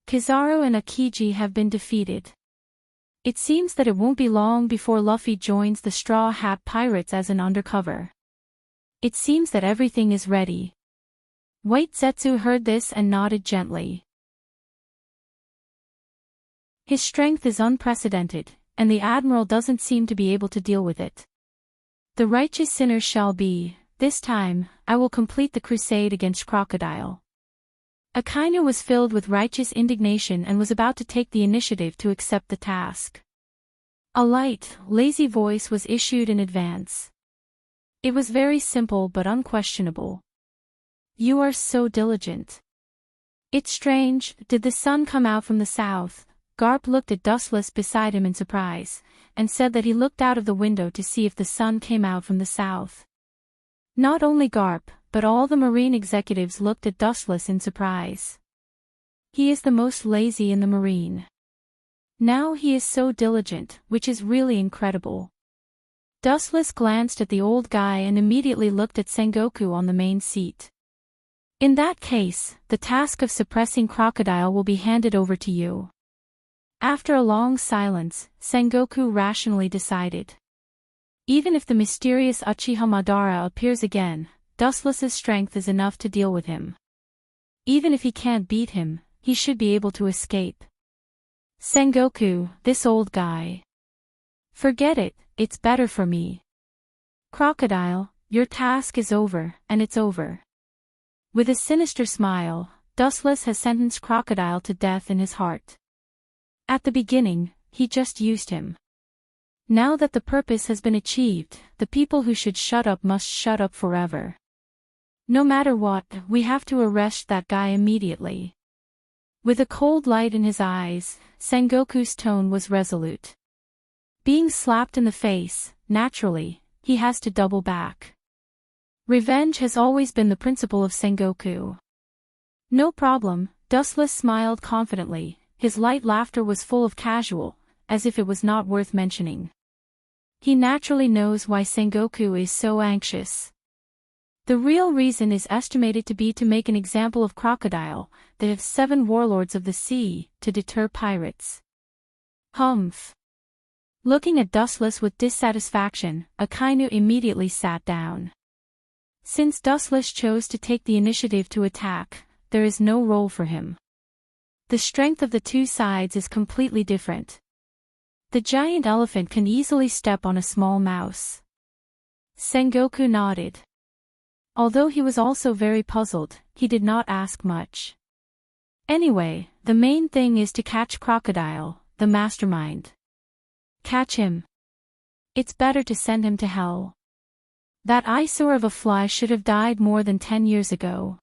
Kizaru and Akiji have been defeated. It seems that it won't be long before Luffy joins the Straw Hat Pirates as an undercover. It seems that everything is ready. White Zetsu heard this and nodded gently. His strength is unprecedented, and the Admiral doesn't seem to be able to deal with it. The righteous sinner shall be, this time, I will complete the crusade against Crocodile. Akainu was filled with righteous indignation and was about to take the initiative to accept the task. A light, lazy voice was issued in advance. It was very simple but unquestionable. You are so diligent. It's strange, did the sun come out from the south? Garp looked at Dustless beside him in surprise, and said that he looked out of the window to see if the sun came out from the south. Not only Garp, but all the Marine executives looked at Dustless in surprise. He is the most lazy in the Marine. Now he is so diligent, which is really incredible. Dustless glanced at the old guy and immediately looked at Sengoku on the main seat. In that case, the task of suppressing Crocodile will be handed over to you. After a long silence, Sengoku rationally decided. Even if the mysterious Uchiha Madara appears again, Dustless's strength is enough to deal with him. Even if he can't beat him, he should be able to escape. Sengoku, this old guy. Forget it, it's better for me. Crocodile, your task is over, and it's over. With a sinister smile, Dustless has sentenced Crocodile to death in his heart. At the beginning, he just used him. Now that the purpose has been achieved, the people who should shut up must shut up forever. No matter what, we have to arrest that guy immediately. With a cold light in his eyes, Sengoku's tone was resolute. Being slapped in the face, naturally, he has to double back. Revenge has always been the principle of Sengoku. No problem, Dustless smiled confidently, his light laughter was full of casual, as if it was not worth mentioning. He naturally knows why Sengoku is so anxious. The real reason is estimated to be to make an example of Crocodile, the 7 warlords of the sea, to deter pirates. Humph. Looking at Dustless with dissatisfaction, Akainu immediately sat down. Since Dustless chose to take the initiative to attack, there is no role for him. The strength of the two sides is completely different. The giant elephant can easily step on a small mouse. Sengoku nodded. Although he was also very puzzled, he did not ask much. Anyway, the main thing is to catch Crocodile, the mastermind. Catch him. It's better to send him to hell. That eyesore of a fly should have died more than 10 years ago.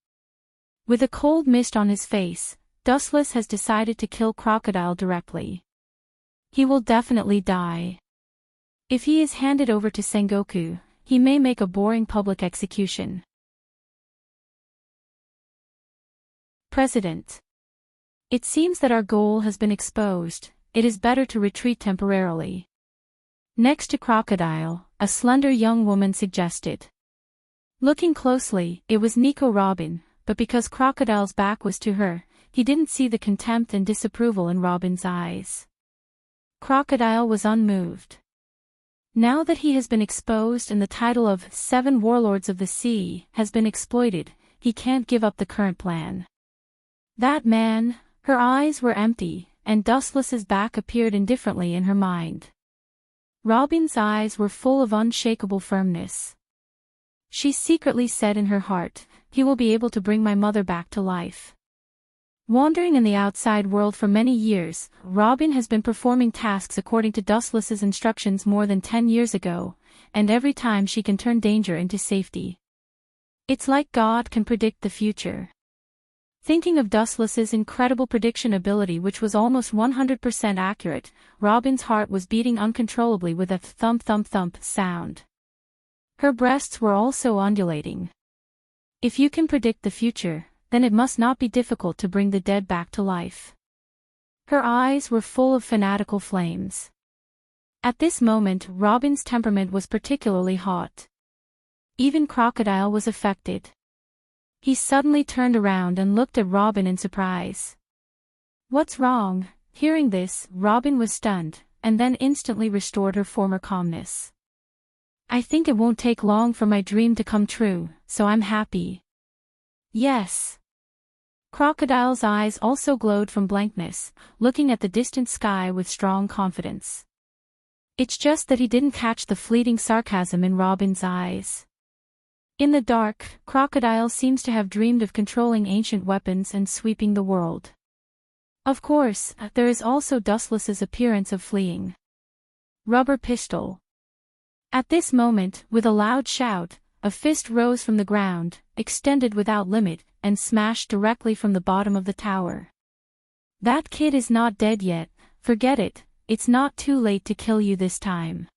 With a cold mist on his face, Dustless has decided to kill Crocodile directly. He will definitely die. If he is handed over to Sengoku, he may make a boring public execution. President. It seems that our goal has been exposed, it is better to retreat temporarily. Next to Crocodile, a slender young woman suggested. Looking closely, it was Nico Robin, but because Crocodile's back was to her, he didn't see the contempt and disapproval in Robin's eyes. Crocodile was unmoved. Now that he has been exposed and the title of Seven Warlords of the Sea has been exploited, he can't give up the current plan. That man, her eyes were empty, and Dustless's back appeared indifferently in her mind. Robin's eyes were full of unshakable firmness. She secretly said in her heart, he will be able to bring my mother back to life. Wandering in the outside world for many years, Robin has been performing tasks according to Dustless's instructions more than 10 years ago, and every time she can turn danger into safety. It's like God can predict the future. Thinking of Dustless's incredible prediction ability, which was almost 100% accurate, Robin's heart was beating uncontrollably with a thump-thump-thump sound. Her breasts were also undulating. If you can predict the future, then it must not be difficult to bring the dead back to life. Her eyes were full of fanatical flames. At this moment, Robin's temperament was particularly hot. Even Crocodile was affected. He suddenly turned around and looked at Robin in surprise. "What's wrong?" Hearing this, Robin was stunned, and then instantly restored her former calmness. "I think it won't take long for my dream to come true, so I'm happy." "Yes." Crocodile's eyes also glowed from blankness, looking at the distant sky with strong confidence. It's just that he didn't catch the fleeting sarcasm in Robin's eyes. In the dark, Crocodile seems to have dreamed of controlling ancient weapons and sweeping the world. Of course, there is also Dustless's appearance of fleeing. Rubber pistol. At this moment, with a loud shout, a fist rose from the ground, extended without limit, and smashed directly from the bottom of the tower. "That kid is not dead yet, forget it, it's not too late to kill you this time."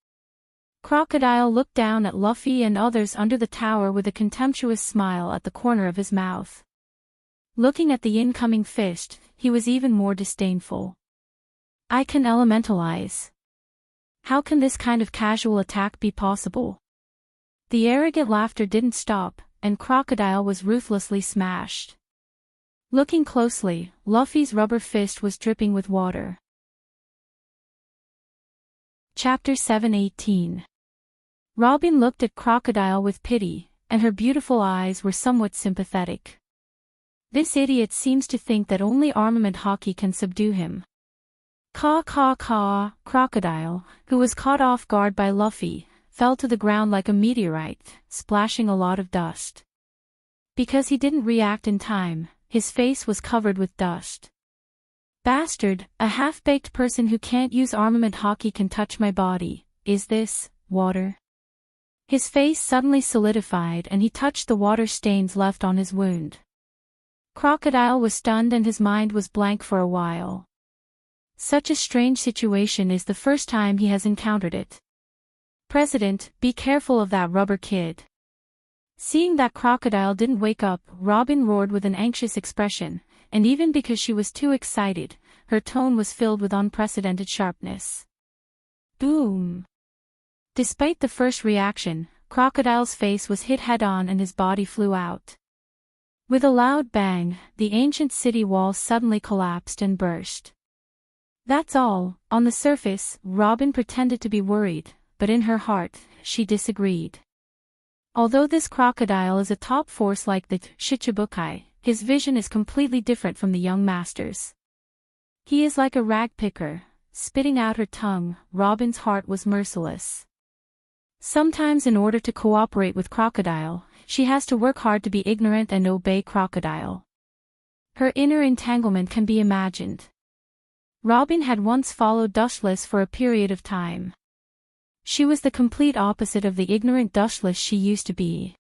Crocodile looked down at Luffy and others under the tower with a contemptuous smile at the corner of his mouth. Looking at the incoming fist, he was even more disdainful. "I can elementalize. How can this kind of casual attack be possible?" The arrogant laughter didn't stop, and Crocodile was ruthlessly smashed. Looking closely, Luffy's rubber fist was dripping with water. Chapter 7:18. Robin looked at Crocodile with pity, and her beautiful eyes were somewhat sympathetic. This idiot seems to think that only armament hockey can subdue him. Caw caw caw. Crocodile, who was caught off guard by Luffy, fell to the ground like a meteorite, splashing a lot of dust. Because he didn't react in time, his face was covered with dust. "Bastard, a half-baked person who can't use armament hockey can touch my body. Is this water?" His face suddenly solidified and he touched the water stains left on his wound. Crocodile was stunned and his mind was blank for a while. Such a strange situation is the first time he has encountered it. "President, be careful of that rubber kid." Seeing that Crocodile didn't wake up, Robin roared with an anxious expression, and even because she was too excited, her tone was filled with unprecedented sharpness. Boom! Despite the first reaction, Crocodile's face was hit head-on and his body flew out. With a loud bang, the ancient city wall suddenly collapsed and burst. That's all. On the surface, Robin pretended to be worried, but in her heart, she disagreed. Although this crocodile is a top force like the Shichibukai, his vision is completely different from the young master's. He is like a rag picker, spitting out her tongue. Robin's heart was merciless. Sometimes in order to cooperate with Crocodile, she has to work hard to be ignorant and obey Crocodile. Her inner entanglement can be imagined. Robin had once followed Dustless for a period of time. She was the complete opposite of the ignorant Dustless she used to be.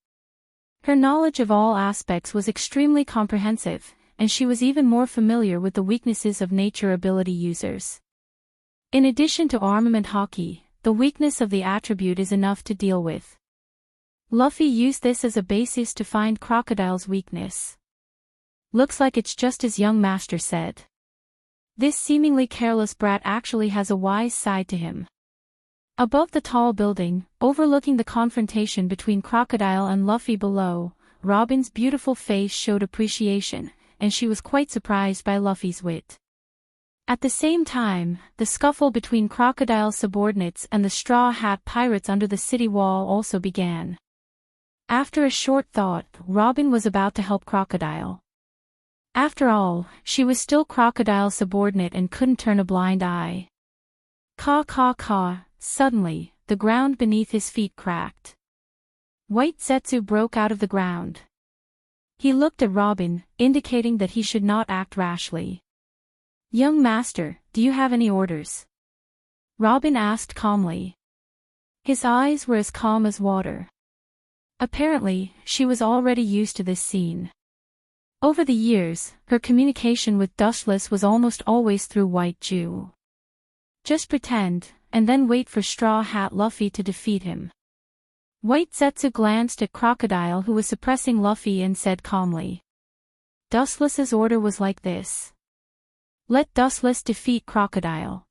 Her knowledge of all aspects was extremely comprehensive, and she was even more familiar with the weaknesses of nature ability users. In addition to armament hockey, the weakness of the attribute is enough to deal with. Luffy used this as a basis to find Crocodile's weakness. Looks like it's just as young master said. This seemingly careless brat actually has a wise side to him. Above the tall building, overlooking the confrontation between Crocodile and Luffy below, Robin's beautiful face showed appreciation, and she was quite surprised by Luffy's wit. At the same time, the scuffle between Crocodile's subordinates and the Straw Hat Pirates under the city wall also began. After a short thought, Robin was about to help Crocodile. After all, she was still Crocodile's subordinate and couldn't turn a blind eye. Caw caw caw, suddenly, the ground beneath his feet cracked. White Zetsu broke out of the ground. He looked at Robin, indicating that he should not act rashly. "Young master, do you have any orders?" Robin asked calmly. His eyes were as calm as water. Apparently, she was already used to this scene. Over the years, her communication with Dustless was almost always through White Jew. Just pretend, and then wait for Straw Hat Luffy to defeat him. White Zetsu glanced at Crocodile, who was suppressing Luffy, and said calmly. Dustless's order was like this. Let Dustless defeat Crocodile.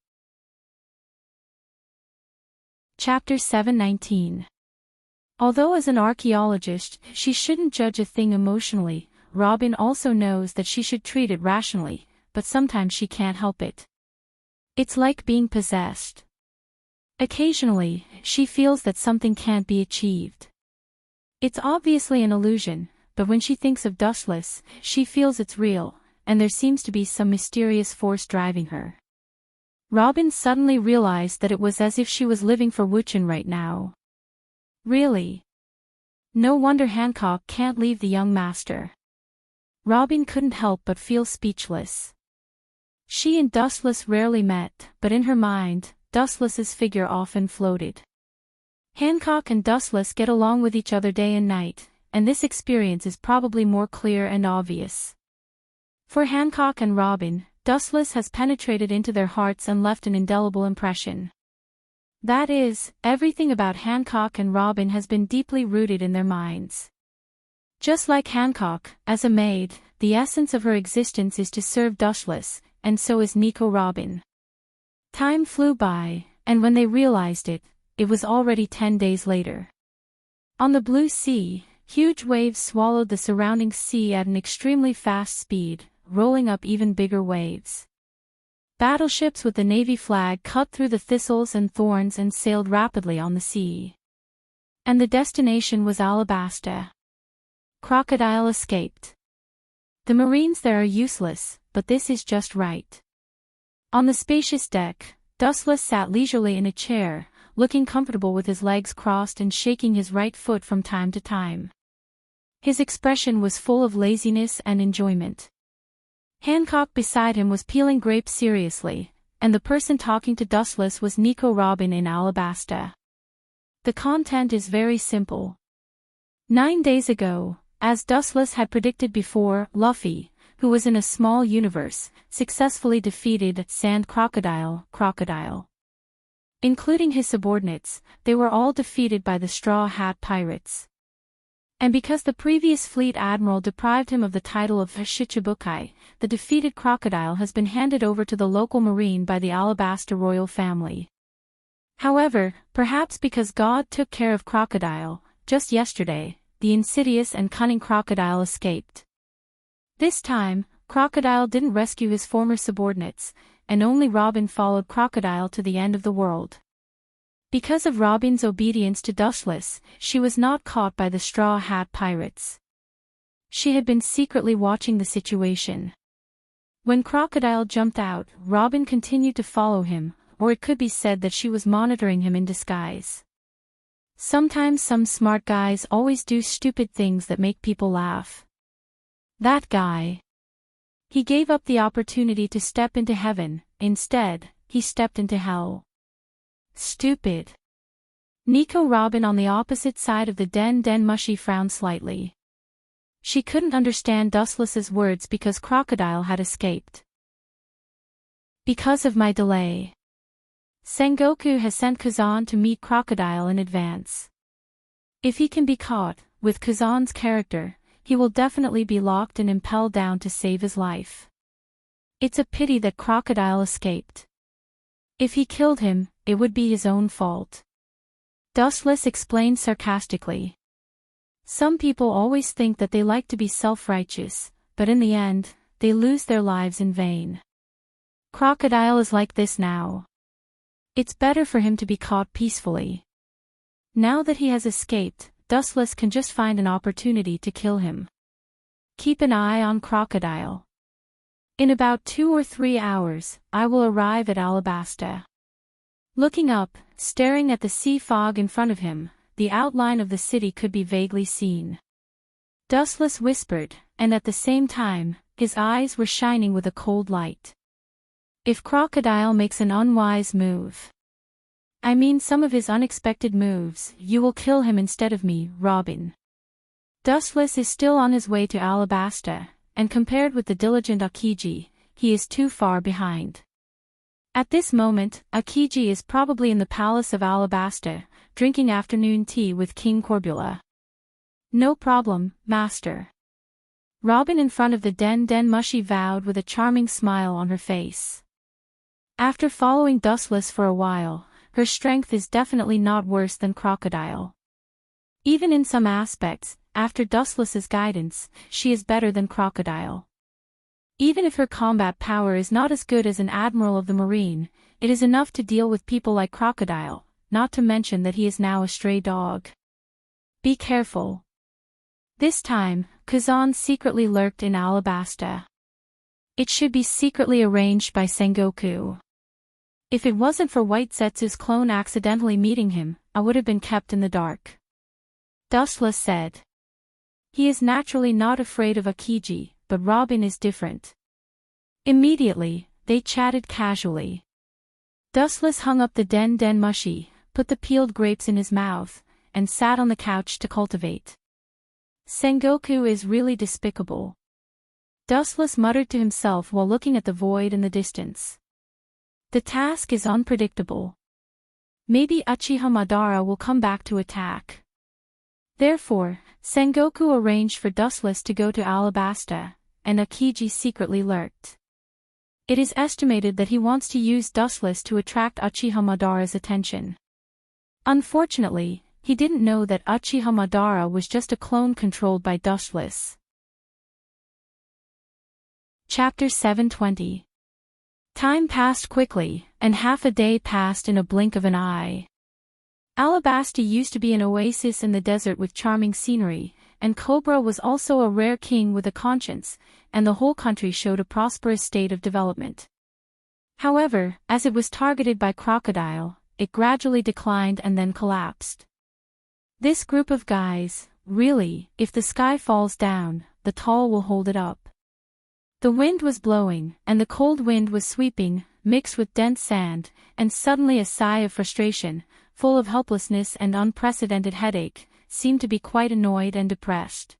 Chapter 719. Although as an archaeologist, she shouldn't judge a thing emotionally, Robin also knows that she should treat it rationally, but sometimes she can't help it. It's like being possessed. Occasionally, she feels that something can't be achieved. It's obviously an illusion, but when she thinks of Dustless, she feels it's real, and there seems to be some mysterious force driving her. Robin suddenly realized that it was as if she was living for Wuchen right now. Really? No wonder Hancock can't leave the young master. Robin couldn't help but feel speechless. She and Dustless rarely met, but in her mind, Dustless's figure often floated. Hancock and Dustless get along with each other day and night, and this experience is probably more clear and obvious. For Hancock and Robin, Dustless has penetrated into their hearts and left an indelible impression. That is, everything about Hancock and Robin has been deeply rooted in their minds. Just like Hancock, as a maid, the essence of her existence is to serve Dustless, and so is Nico Robin. Time flew by, and when they realized it, it was already 10 days later. On the blue sea, huge waves swallowed the surrounding sea at an extremely fast speed, rolling up even bigger waves. Battleships with the Navy flag cut through the thistles and thorns and sailed rapidly on the sea. And the destination was Alabasta. Crocodile escaped. The Marines there are useless, but this is just right. On the spacious deck, Dustless sat leisurely in a chair, looking comfortable with his legs crossed and shaking his right foot from time to time. His expression was full of laziness and enjoyment. Hancock beside him was peeling grapes seriously, and the person talking to Dustless was Nico Robin in Alabasta. The content is very simple. 9 days ago, as Dustless had predicted before, Luffy, who was in a small universe, successfully defeated Sand Crocodile. Including his subordinates, they were all defeated by the Straw Hat Pirates. And because the previous fleet admiral deprived him of the title of Shichibukai, the defeated Crocodile has been handed over to the local marine by the Alabasta royal family. However, perhaps because God took care of Crocodile, just yesterday, the insidious and cunning Crocodile escaped. This time, Crocodile didn't rescue his former subordinates, and only Robin followed Crocodile to the end of the world. Because of Robin's obedience to Dustless, she was not caught by the Straw Hat Pirates. She had been secretly watching the situation. When Crocodile jumped out, Robin continued to follow him, or it could be said that she was monitoring him in disguise. Sometimes some smart guys always do stupid things that make people laugh. That guy. He gave up the opportunity to step into heaven, instead, he stepped into hell. Stupid. Nico Robin on the opposite side of the den Mushi frowned slightly. She couldn't understand Dustless's words because Crocodile had escaped. Because of my delay. Sengoku has sent Kazan to meet Crocodile in advance. If he can be caught, with Kazan's character, he will definitely be locked and impelled down to save his life. It's a pity that Crocodile escaped. If he killed him, it would be his own fault. Dustless explained sarcastically. Some people always think that they like to be self-righteous, but in the end, they lose their lives in vain. Crocodile is like this now. It's better for him to be caught peacefully. Now that he has escaped, Dustless can just find an opportunity to kill him. Keep an eye on Crocodile. In about 2 or 3 hours, I will arrive at Alabasta. Looking up, staring at the sea fog in front of him, the outline of the city could be vaguely seen. Dustless whispered, and at the same time, his eyes were shining with a cold light. If Crocodile makes an unwise move, I mean some of his unexpected moves, you will kill him instead of me, Robin. Dustless is still on his way to Alabasta, and compared with the diligent Akiji, he is too far behind. At this moment, Akiji is probably in the palace of Alabasta, drinking afternoon tea with King Corbula. No problem, master. Robin in front of the Den Mushi vowed with a charming smile on her face. After following Dustless for a while, her strength is definitely not worse than Crocodile. Even in some aspects, after Dustless's guidance, she is better than Crocodile. Even if her combat power is not as good as an admiral of the marine, it is enough to deal with people like Crocodile, not to mention that he is now a stray dog. Be careful. This time, Kazan secretly lurked in Alabasta. It should be secretly arranged by Sengoku. If it wasn't for White Setsu's clone accidentally meeting him, I would have been kept in the dark. Dustless said. He is naturally not afraid of Akiji, but Robin is different. Immediately, they chatted casually. Dustless hung up the Den Mushi, put the peeled grapes in his mouth, and sat on the couch to cultivate. Sengoku is really despicable. Dustless muttered to himself while looking at the void in the distance. The task is unpredictable. Maybe Uchiha Madara will come back to attack. Therefore, Sengoku arranged for Dustless to go to Alabasta, and Akiji secretly lurked. It is estimated that he wants to use Dustless to attract Uchiha Madara's attention. Unfortunately, he didn't know that Uchiha Madara was just a clone controlled by Dustless. Chapter 720. Time passed quickly, and half a day passed in a blink of an eye. Alabasta used to be an oasis in the desert with charming scenery, and Cobra was also a rare king with a conscience, and the whole country showed a prosperous state of development. However, as it was targeted by Crocodile, it gradually declined and then collapsed. This group of guys, really, if the sky falls down, the tall will hold it up. The wind was blowing, and the cold wind was sweeping, mixed with dense sand, and suddenly a sigh of frustration, full of helplessness and unprecedented headache, seemed to be quite annoyed and depressed.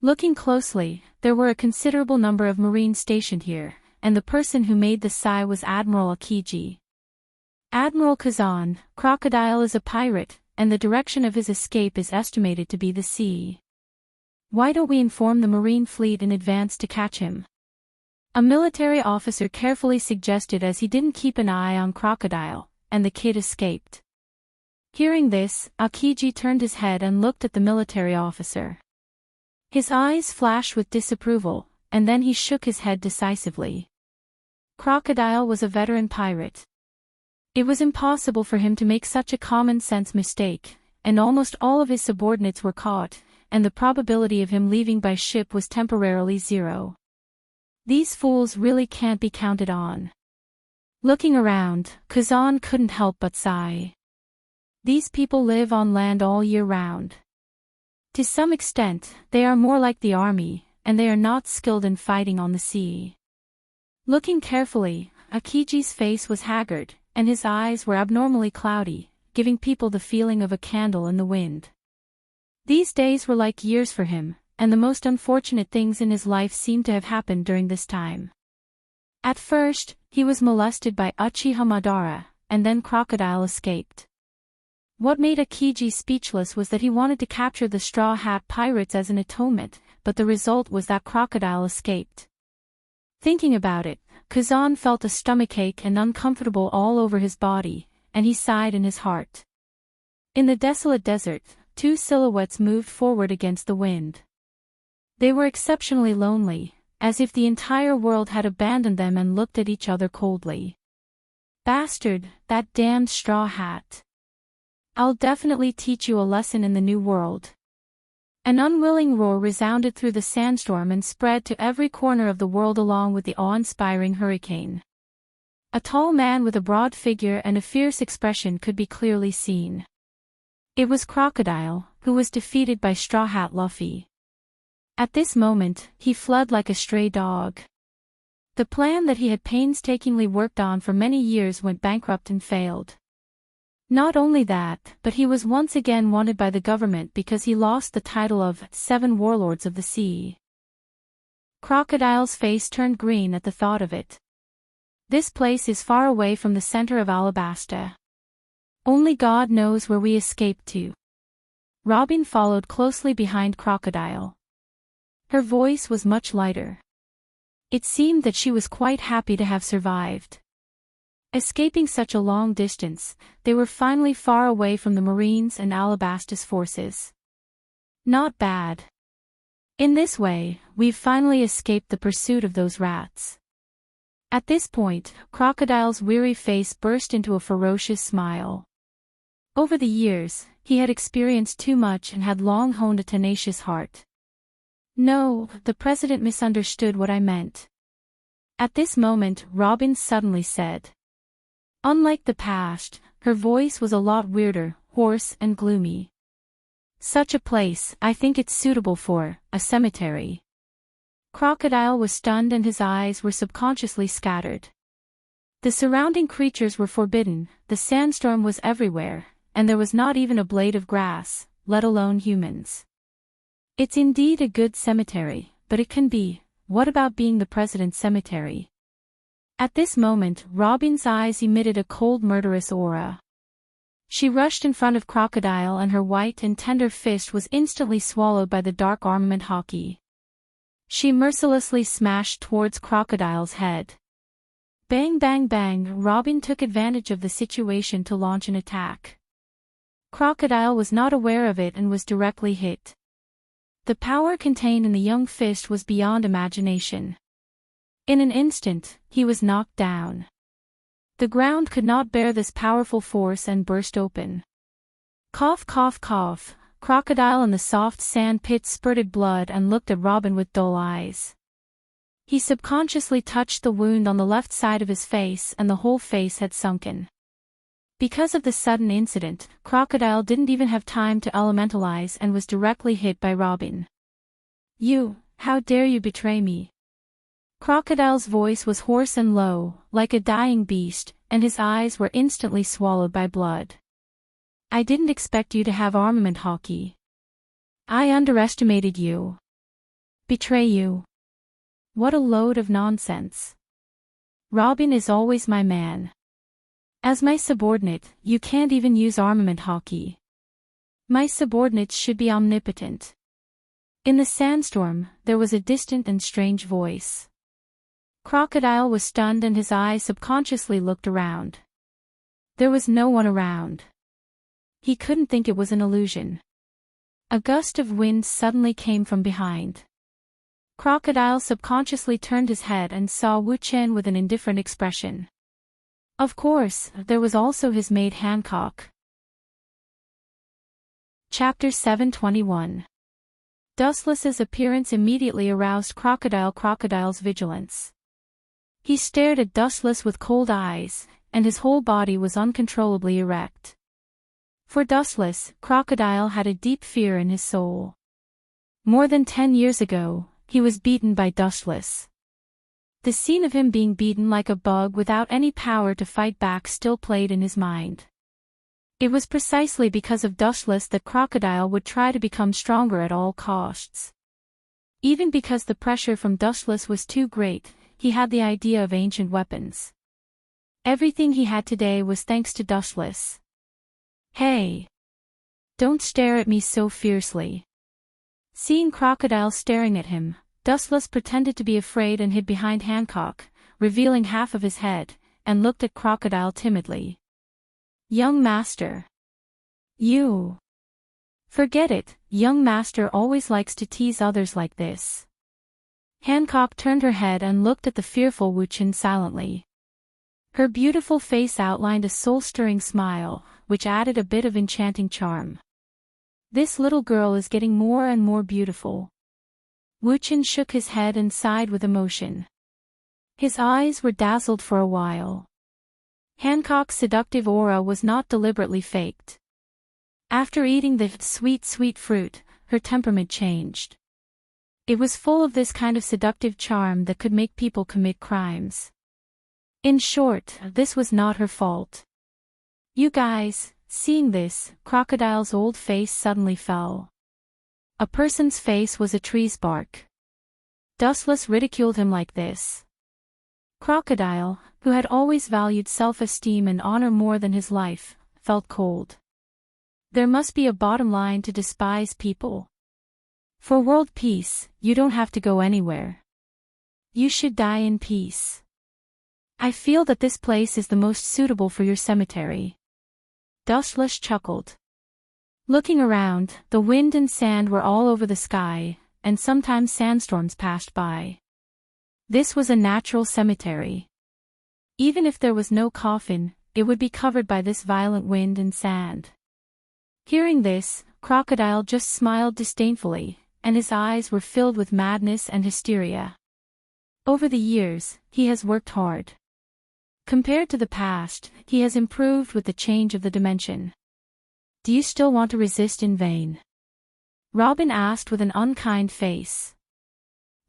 Looking closely, there were a considerable number of Marines stationed here, and the person who made the sigh was Admiral Akiji. Admiral Kazan, Crocodile is a pirate, and the direction of his escape is estimated to be the sea. Why don't we inform the Marine fleet in advance to catch him? A military officer carefully suggested as he didn't keep an eye on Crocodile, and the kid escaped. Hearing this, Akiji turned his head and looked at the military officer. His eyes flashed with disapproval, and then he shook his head decisively. Crocodile was a veteran pirate. It was impossible for him to make such a common-sense mistake, and almost all of his subordinates were caught, and the probability of him leaving by ship was temporarily 0. These fools really can't be counted on. Looking around, Kazan couldn't help but sigh. These people live on land all year round. To some extent, they are more like the army, and they are not skilled in fighting on the sea. Looking carefully, Akiji's face was haggard, and his eyes were abnormally cloudy, giving people the feeling of a candle in the wind. These days were like years for him, and the most unfortunate things in his life seemed to have happened during this time. At first, he was molested by Uchiha Madara, and then Crocodile escaped. What made Akiji speechless was that he wanted to capture the Straw Hat Pirates as an atonement, but the result was that Crocodile escaped. Thinking about it, Kazan felt a stomachache and uncomfortable all over his body, and he sighed in his heart. In the desolate desert, two silhouettes moved forward against the wind. They were exceptionally lonely, as if the entire world had abandoned them and looked at each other coldly. "Bastard, that damned straw hat. I'll definitely teach you a lesson in the new world." An unwilling roar resounded through the sandstorm and spread to every corner of the world along with the awe-inspiring hurricane. A tall man with a broad figure and a fierce expression could be clearly seen. It was Crocodile, who was defeated by Straw Hat Luffy. At this moment, he fled like a stray dog. The plan that he had painstakingly worked on for many years went bankrupt and failed. Not only that, but he was once again wanted by the government because he lost the title of Seven Warlords of the Sea. Crocodile's face turned green at the thought of it. This place is far away from the center of Alabasta. Only God knows where we escaped to. Robin followed closely behind Crocodile. Her voice was much lighter. It seemed that she was quite happy to have survived. Escaping such a long distance, they were finally far away from the Marines and Alabasta's forces. Not bad. In this way, we've finally escaped the pursuit of those rats. At this point, Crocodile's weary face burst into a ferocious smile. Over the years, he had experienced too much and had long honed a tenacious heart. "No, the president misunderstood what I meant." At this moment, Robin suddenly said. Unlike the past, her voice was a lot weirder, hoarse and gloomy. "Such a place, I think it's suitable for a cemetery." Crocodile was stunned and his eyes were subconsciously scattered. The surrounding creatures were forbidden, the sandstorm was everywhere, and there was not even a blade of grass, let alone humans. "It's indeed a good cemetery, but it can be, what about being the president's cemetery?" At this moment, Robin's eyes emitted a cold murderous aura. She rushed in front of Crocodile and her white and tender fist was instantly swallowed by the dark armament hockey. She mercilessly smashed towards Crocodile's head. Bang bang bang, Robin took advantage of the situation to launch an attack. Crocodile was not aware of it and was directly hit. The power contained in the young fist was beyond imagination. In an instant, he was knocked down. The ground could not bear this powerful force and burst open. Cough cough cough, Crocodile in the soft sand pit spurted blood and looked at Robin with dull eyes. He subconsciously touched the wound on the left side of his face and the whole face had sunken. Because of the sudden incident, Crocodile didn't even have time to elementalize and was directly hit by Robin. "You, how dare you betray me?" Crocodile's voice was hoarse and low, like a dying beast, and his eyes were instantly swallowed by blood. "I didn't expect you to have armament hockey. I underestimated you. Betray you? What a load of nonsense. Robin is always my man. As my subordinate, you can't even use armament hockey. My subordinates should be omnipotent." In the sandstorm, there was a distant and strange voice. Crocodile was stunned and his eyes subconsciously looked around. There was no one around. He couldn't think it was an illusion. A gust of wind suddenly came from behind. Crocodile subconsciously turned his head and saw Wu Chen with an indifferent expression. Of course, there was also his maid Hancock. Chapter 721. Dustless's appearance immediately aroused Crocodile's vigilance. He stared at Dustless with cold eyes, and his whole body was uncontrollably erect. For Dustless, Crocodile had a deep fear in his soul. More than 10 years ago, he was beaten by Dustless. The scene of him being beaten like a bug without any power to fight back still played in his mind. It was precisely because of Dustless that Crocodile would try to become stronger at all costs. Even because the pressure from Dustless was too great, he had the idea of ancient weapons. Everything he had today was thanks to Dustless. "Hey! Don't stare at me so fiercely." Seeing Crocodile staring at him, Dustless pretended to be afraid and hid behind Hancock, revealing half of his head, and looked at Crocodile timidly. "Young master. You. Forget it, young master always likes to tease others like this. Hancock turned her head and looked at the fearful Wuchen silently. Her beautiful face outlined a soul-stirring smile, which added a bit of enchanting charm. This little girl is getting more and more beautiful. Wuchen shook his head and sighed with emotion. His eyes were dazzled for a while. Hancock's seductive aura was not deliberately faked. After eating the sweet, sweet fruit, her temperament changed. It was full of this kind of seductive charm that could make people commit crimes. In short, this was not her fault. You guys, seeing this, Crocodile's old face suddenly fell. A person's face was a tree's bark. Dustless ridiculed him like this. Crocodile, who had always valued self-esteem and honor more than his life, felt cold. There must be a bottom line to despise people. For world peace, you don't have to go anywhere. You should die in peace. I feel that this place is the most suitable for your cemetery. Dustless chuckled. Looking around, the wind and sand were all over the sky, and sometimes sandstorms passed by. This was a natural cemetery. Even if there was no coffin, it would be covered by this violent wind and sand. Hearing this, Crocodile just smiled disdainfully, and his eyes were filled with madness and hysteria. Over the years, he has worked hard. Compared to the past, he has improved with the change of the dimension. Do you still want to resist in vain? Robin asked with an unkind face.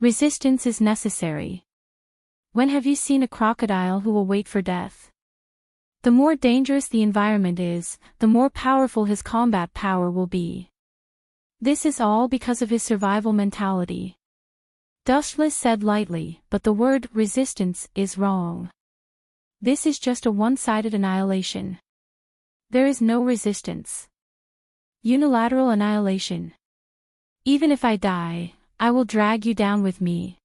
Resistance is necessary. When have you seen a crocodile who will wait for death? The more dangerous the environment is, the more powerful his combat power will be. This is all because of his survival mentality. Dustless said lightly, but the word resistance is wrong. This is just a one-sided annihilation. There is no resistance. Unilateral annihilation. Even if I die, I will drag you down with me.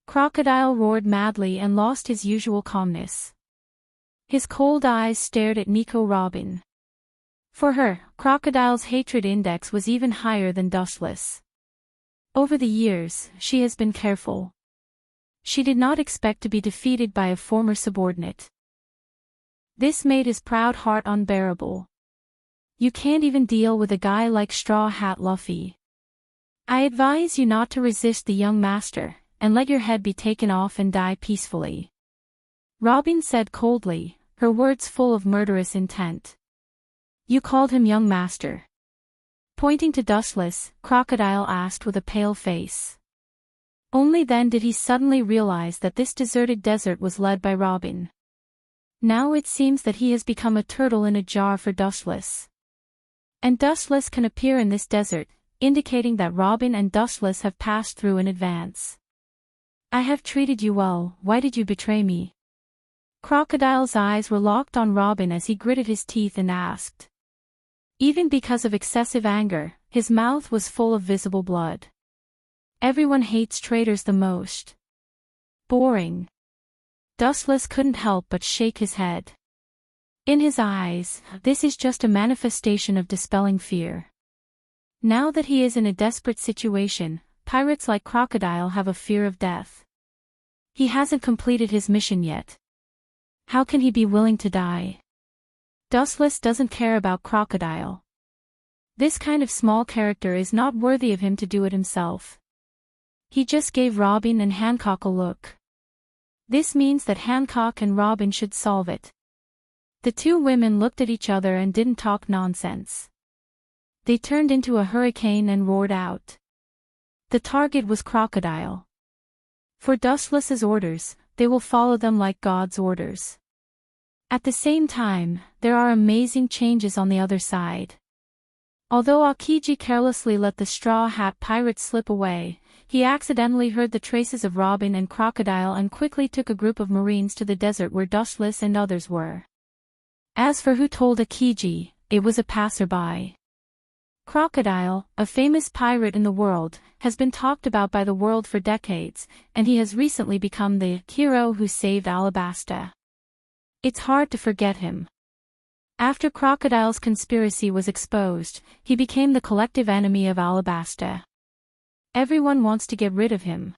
Crocodile roared madly and lost his usual calmness. His cold eyes stared at Nico Robin. For her, Crocodile's hatred index was even higher than Dustless. Over the years, she has been careful. She did not expect to be defeated by a former subordinate. This made his proud heart unbearable. You can't even deal with a guy like Straw Hat Luffy. I advise you not to resist the young master, and let your head be taken off and die peacefully. Robin said coldly, her words full of murderous intent. You called him young master. Pointing to Dustless, Crocodile asked with a pale face. Only then did he suddenly realize that this deserted desert was led by Robin. Now it seems that he has become a turtle in a jar for Dustless. And Dustless can appear in this desert, indicating that Robin and Dustless have passed through in advance. I have treated you well, why did you betray me? Crocodile's eyes were locked on Robin as he gritted his teeth and asked. Even because of excessive anger, his mouth was full of visible blood. Everyone hates traitors the most. Boring. Dustless couldn't help but shake his head. In his eyes, this is just a manifestation of dispelling fear. Now that he is in a desperate situation, pirates like Crocodile have a fear of death. He hasn't completed his mission yet. How can he be willing to die? Dustless doesn't care about Crocodile. This kind of small character is not worthy of him to do it himself. He just gave Robin and Hancock a look. This means that Hancock and Robin should solve it. The two women looked at each other and didn't talk nonsense. They turned into a hurricane and roared out. The target was Crocodile. For Dustless's orders, they will follow them like God's orders. At the same time, there are amazing changes on the other side. Although Aokiji carelessly let the Straw Hat Pirate slip away, he accidentally heard the traces of Robin and Crocodile and quickly took a group of Marines to the desert where Dustless and others were. As for who told Aokiji, it was a passerby. Crocodile, a famous pirate in the world, has been talked about by the world for decades, and he has recently become the hero who saved Alabasta. It's hard to forget him. After Crocodile's conspiracy was exposed, he became the collective enemy of Alabasta. Everyone wants to get rid of him.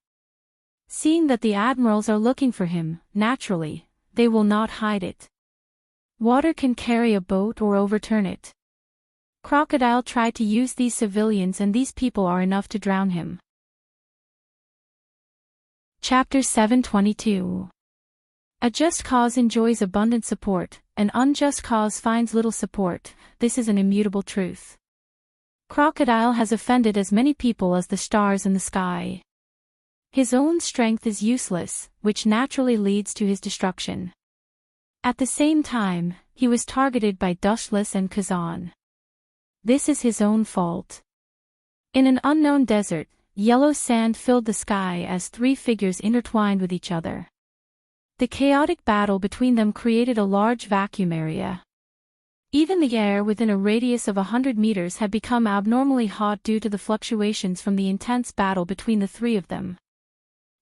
Seeing that the admirals are looking for him, naturally, they will not hide it. Water can carry a boat or overturn it. Crocodile tried to use these civilians, and these people are enough to drown him. Chapter 722. A just cause enjoys abundant support, an unjust cause finds little support. This is an immutable truth. Crocodile has offended as many people as the stars in the sky. His own strength is useless, which naturally leads to his destruction. At the same time, he was targeted by Dushless and Kazan. This is his own fault. In an unknown desert, yellow sand filled the sky as three figures intertwined with each other. The chaotic battle between them created a large vacuum area. Even the air within a radius of 100 meters had become abnormally hot due to the fluctuations from the intense battle between the three of them.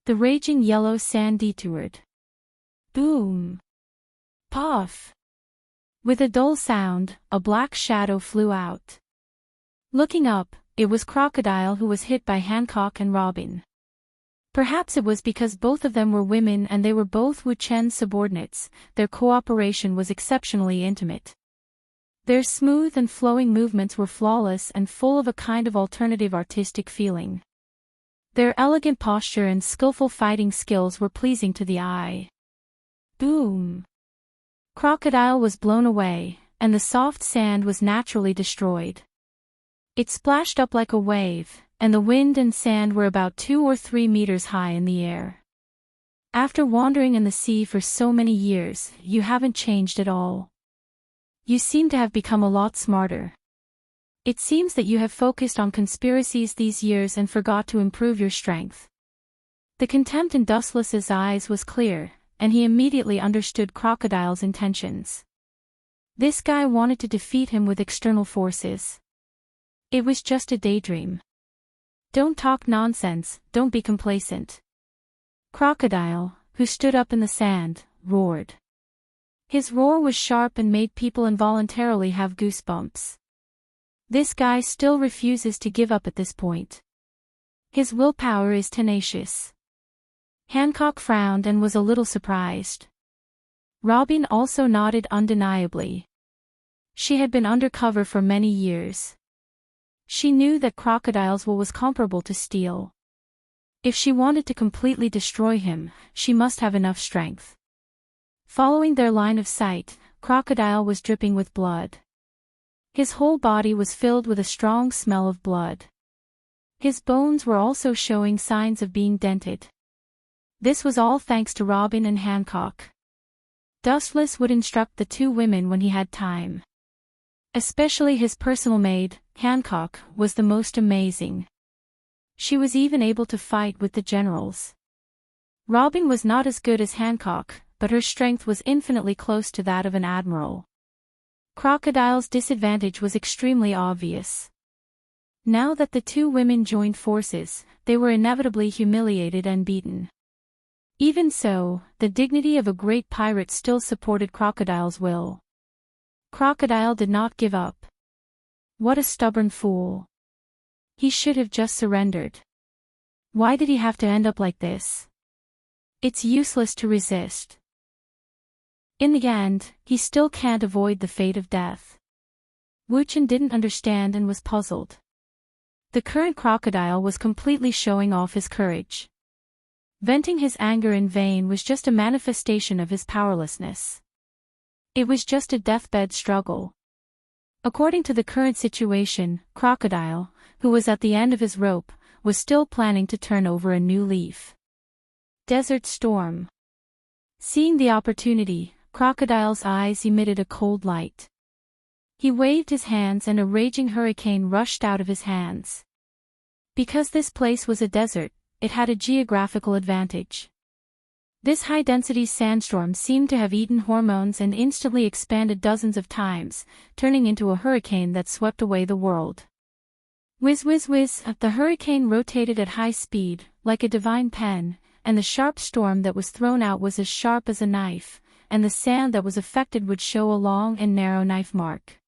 The raging yellow sand detoured. Boom! Puff! With a dull sound, a black shadow flew out. Looking up, it was Crocodile who was hit by Hancock and Robin. Perhaps it was because both of them were women and they were both Wu Chen's subordinates. Their cooperation was exceptionally intimate. Their smooth and flowing movements were flawless and full of a kind of alternative artistic feeling. Their elegant posture and skillful fighting skills were pleasing to the eye. Boom! Crocodile was blown away, and the soft sand was naturally destroyed. It splashed up like a wave, and the wind and sand were about 2 or 3 meters high in the air. After wandering in the sea for so many years, you haven't changed at all. You seem to have become a lot smarter. It seems that you have focused on conspiracies these years and forgot to improve your strength. The contempt in Dustless's eyes was clear, and he immediately understood Crocodile's intentions. This guy wanted to defeat him with external forces. It was just a daydream. Don't talk nonsense, don't be complacent. Crocodile, who stood up in the sand, roared. His roar was sharp and made people involuntarily have goosebumps. This guy still refuses to give up at this point. His willpower is tenacious. Hancock frowned and was a little surprised. Robin also nodded undeniably. She had been undercover for many years. She knew that Crocodile's will was comparable to steel. If she wanted to completely destroy him, she must have enough strength. Following their line of sight, Crocodile was dripping with blood. His whole body was filled with a strong smell of blood. His bones were also showing signs of being dented. This was all thanks to Robin and Hancock. Dustless would instruct the two women when he had time. Especially his personal maid, Hancock, was the most amazing. She was even able to fight with the generals. Robin was not as good as Hancock, but her strength was infinitely close to that of an admiral. Crocodile's disadvantage was extremely obvious. Now that the two women joined forces, they were inevitably humiliated and beaten. Even so, the dignity of a great pirate still supported Crocodile's will. Crocodile did not give up. What a stubborn fool. He should have just surrendered. Why did he have to end up like this? It's useless to resist. In the end, he still can't avoid the fate of death. Wu Chen didn't understand and was puzzled. The current Crocodile was completely showing off his courage. Venting his anger in vain was just a manifestation of his powerlessness. It was just a deathbed struggle. According to the current situation, Crocodile, who was at the end of his rope, was still planning to turn over a new leaf. Desert storm. Seeing the opportunity, Crocodile's eyes emitted a cold light. He waved his hands and a raging hurricane rushed out of his hands. Because this place was a desert, it had a geographical advantage. This high-density sandstorm seemed to have eaten hormones and instantly expanded dozens of times, turning into a hurricane that swept away the world. Whiz whiz whiz, the hurricane rotated at high speed, like a divine pen, and the sharp storm that was thrown out was as sharp as a knife, and the sand that was affected would show a long and narrow knife mark.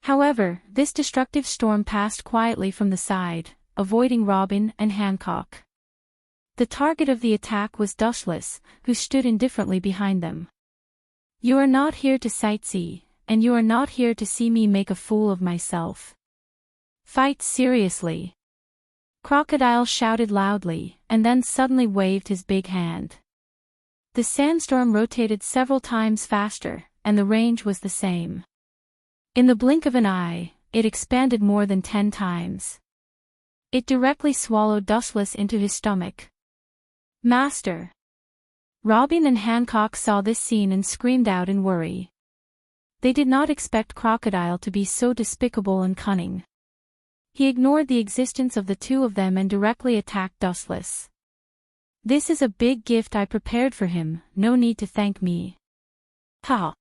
However, this destructive storm passed quietly from the side, avoiding Robin and Hancock. The target of the attack was Dustless, who stood indifferently behind them. "You are not here to sightsee, and you are not here to see me make a fool of myself. Fight seriously." Crocodile shouted loudly, and then suddenly waved his big hand. The sandstorm rotated several times faster, and the range was the same. In the blink of an eye, it expanded more than 10 times. It directly swallowed Dustless into his stomach. "Master!" Robin and Hancock saw this scene and screamed out in worry. They did not expect Crocodile to be so despicable and cunning. He ignored the existence of the two of them and directly attacked Dustless. "This is a big gift I prepared for him, no need to thank me." "Ha!"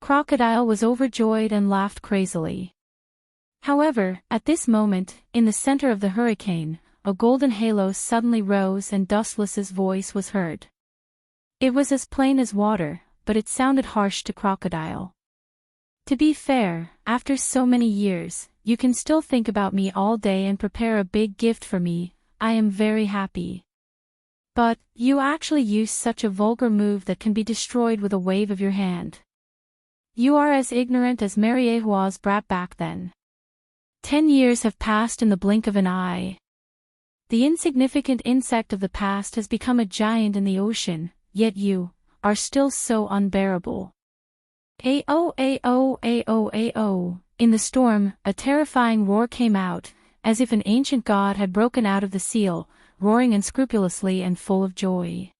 Crocodile was overjoyed and laughed crazily. However, at this moment, in the center of the hurricane, a golden halo suddenly rose and Dustless's voice was heard. It was as plain as water, but it sounded harsh to Crocodile. "To be fair, after so many years, you can still think about me all day and prepare a big gift for me. I am very happy. But, you actually use such a vulgar move that can be destroyed with a wave of your hand. You are as ignorant as Mariehua's brat back then. 10 years have passed in the blink of an eye. The insignificant insect of the past has become a giant in the ocean, yet you are still so unbearable." Ao ao ao ao. In the storm, a terrifying roar came out, as if an ancient god had broken out of the seal, roaring unscrupulously and full of joy.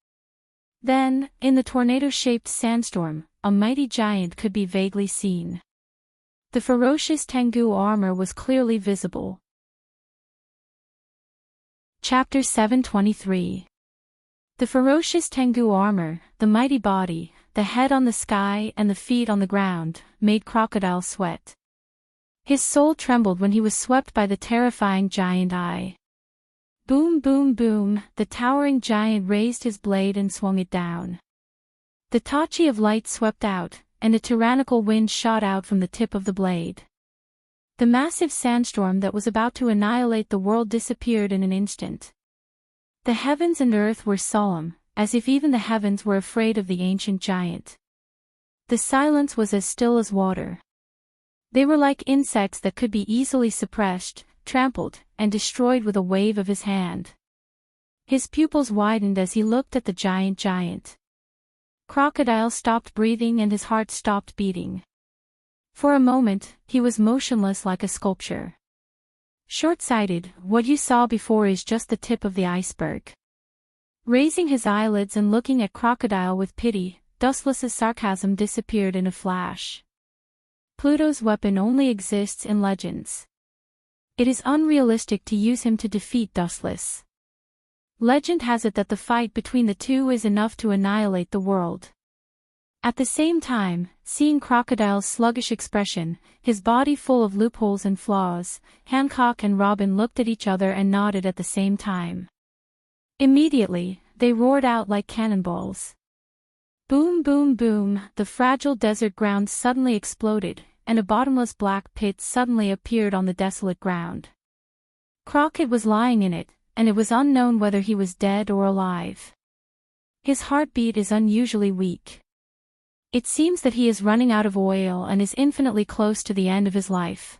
Then, in the tornado-shaped sandstorm, a mighty giant could be vaguely seen. The ferocious Tengu armor was clearly visible. Chapter 723. The ferocious Tengu armor, the mighty body, the head on the sky and the feet on the ground, made Crocodile sweat. His soul trembled when he was swept by the terrifying giant eye. Boom boom boom, the towering giant raised his blade and swung it down. The tachi of light swept out, and a tyrannical wind shot out from the tip of the blade. The massive sandstorm that was about to annihilate the world disappeared in an instant. The heavens and earth were solemn, as if even the heavens were afraid of the ancient giant. The silence was as still as water. They were like insects that could be easily suppressed, trampled, and destroyed with a wave of his hand. His pupils widened as he looked at the giant. Crocodile stopped breathing and his heart stopped beating. For a moment, he was motionless like a sculpture. Short-sighted, what you saw before is just the tip of the iceberg. Raising his eyelids and looking at Crocodile with pity, Dustless's sarcasm disappeared in a flash. Pluto's weapon only exists in legends. It is unrealistic to use him to defeat Dustless. Legend has it that the fight between the two is enough to annihilate the world. At the same time, seeing Crocodile's sluggish expression, his body full of loopholes and flaws, Hancock and Robin looked at each other and nodded at the same time. Immediately, they roared out like cannonballs. Boom boom boom, the fragile desert ground suddenly exploded, and a bottomless black pit suddenly appeared on the desolate ground. Crockett was lying in it, and it was unknown whether he was dead or alive. His heartbeat is unusually weak. It seems that he is running out of oil and is infinitely close to the end of his life.